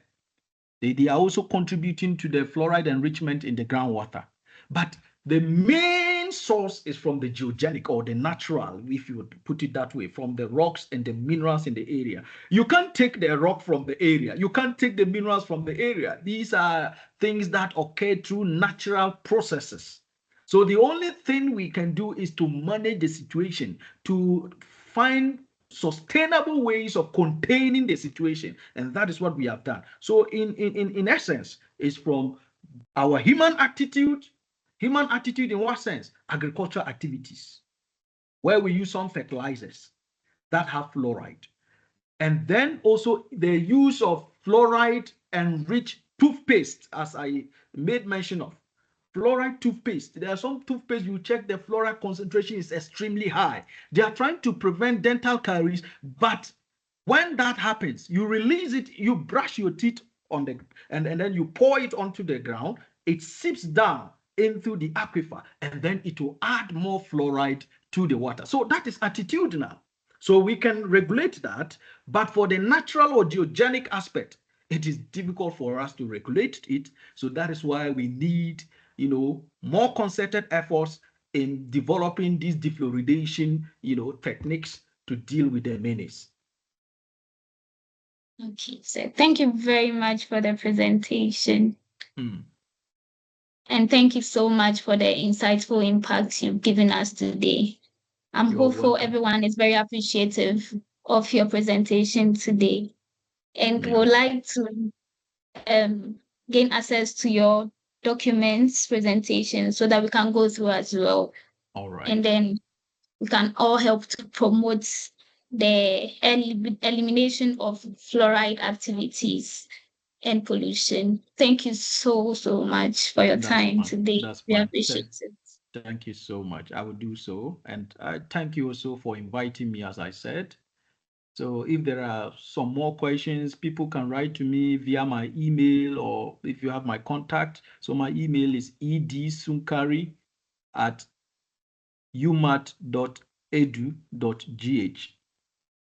They are also contributing to the fluoride enrichment in the groundwater. But the main source is from the geogenic or the natural, if you would put it that way, from the rocks and the minerals in the area. You can't take the rock from the area. You can't take the minerals from the area. These are things that occur through natural processes. So the only thing we can do is to manage the situation, to find sustainable ways of containing the situation, and that is what we have done. So in essence, it's from our human attitude in what sense? Agricultural activities, where we use some fertilizers that have fluoride, and then also the use of fluoride enriched toothpaste, as I made mention of. Fluoride toothpaste. There are some toothpaste you check the fluoride concentration is extremely high. They are trying to prevent dental caries, but when that happens, you release it, you brush your teeth on the and then you pour it onto the ground, it seeps down into the aquifer, and then it will add more fluoride to the water. So that is attitudinal. So we can regulate that, but for the natural or geogenic aspect, it is difficult for us to regulate it. So that is why we need, more concerted efforts in developing these defluoridation, techniques to deal with the menace. Okay, so thank you very much for the presentation. Mm. And thank you so much for the insightful impact you've given us today. I'm You're hopeful welcome. everyone is very appreciative of your presentation today and Yeah. would like to um, gain access to your documents presentation so that we can go through as well. All And right. then we can all help to promote the elimination of fluoride activities and pollution. Thank you so, so much for your That's time fine. today. That's We fine. appreciate it. Thank you so much. I will do so. And I thank you also for inviting me, as I said. So if there are some more questions, people can write to me via my email, or if you have my contact. So my email is edsunkari@umat.edu.gh.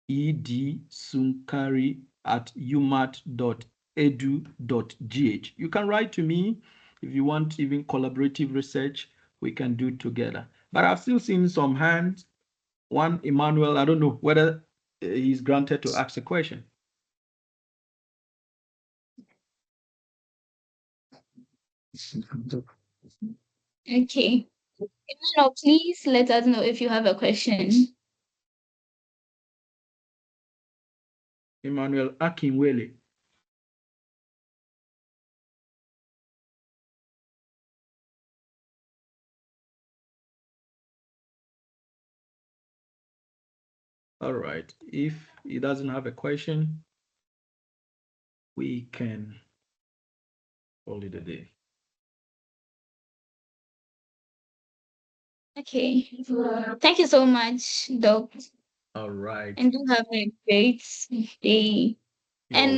edsunkari@umat.edu.gh. You can write to me if you want even collaborative research. We can do together. But I've still seen some hands. One, Emmanuel, I don't know whether he's granted to ask a question. Okay. Emmanuel, please let us know if you have a question. Emmanuel Akinwele. All right. If he doesn't have a question, we can call it a day. Okay. Thank you so much, Doc. All right. And do have a great day. You're And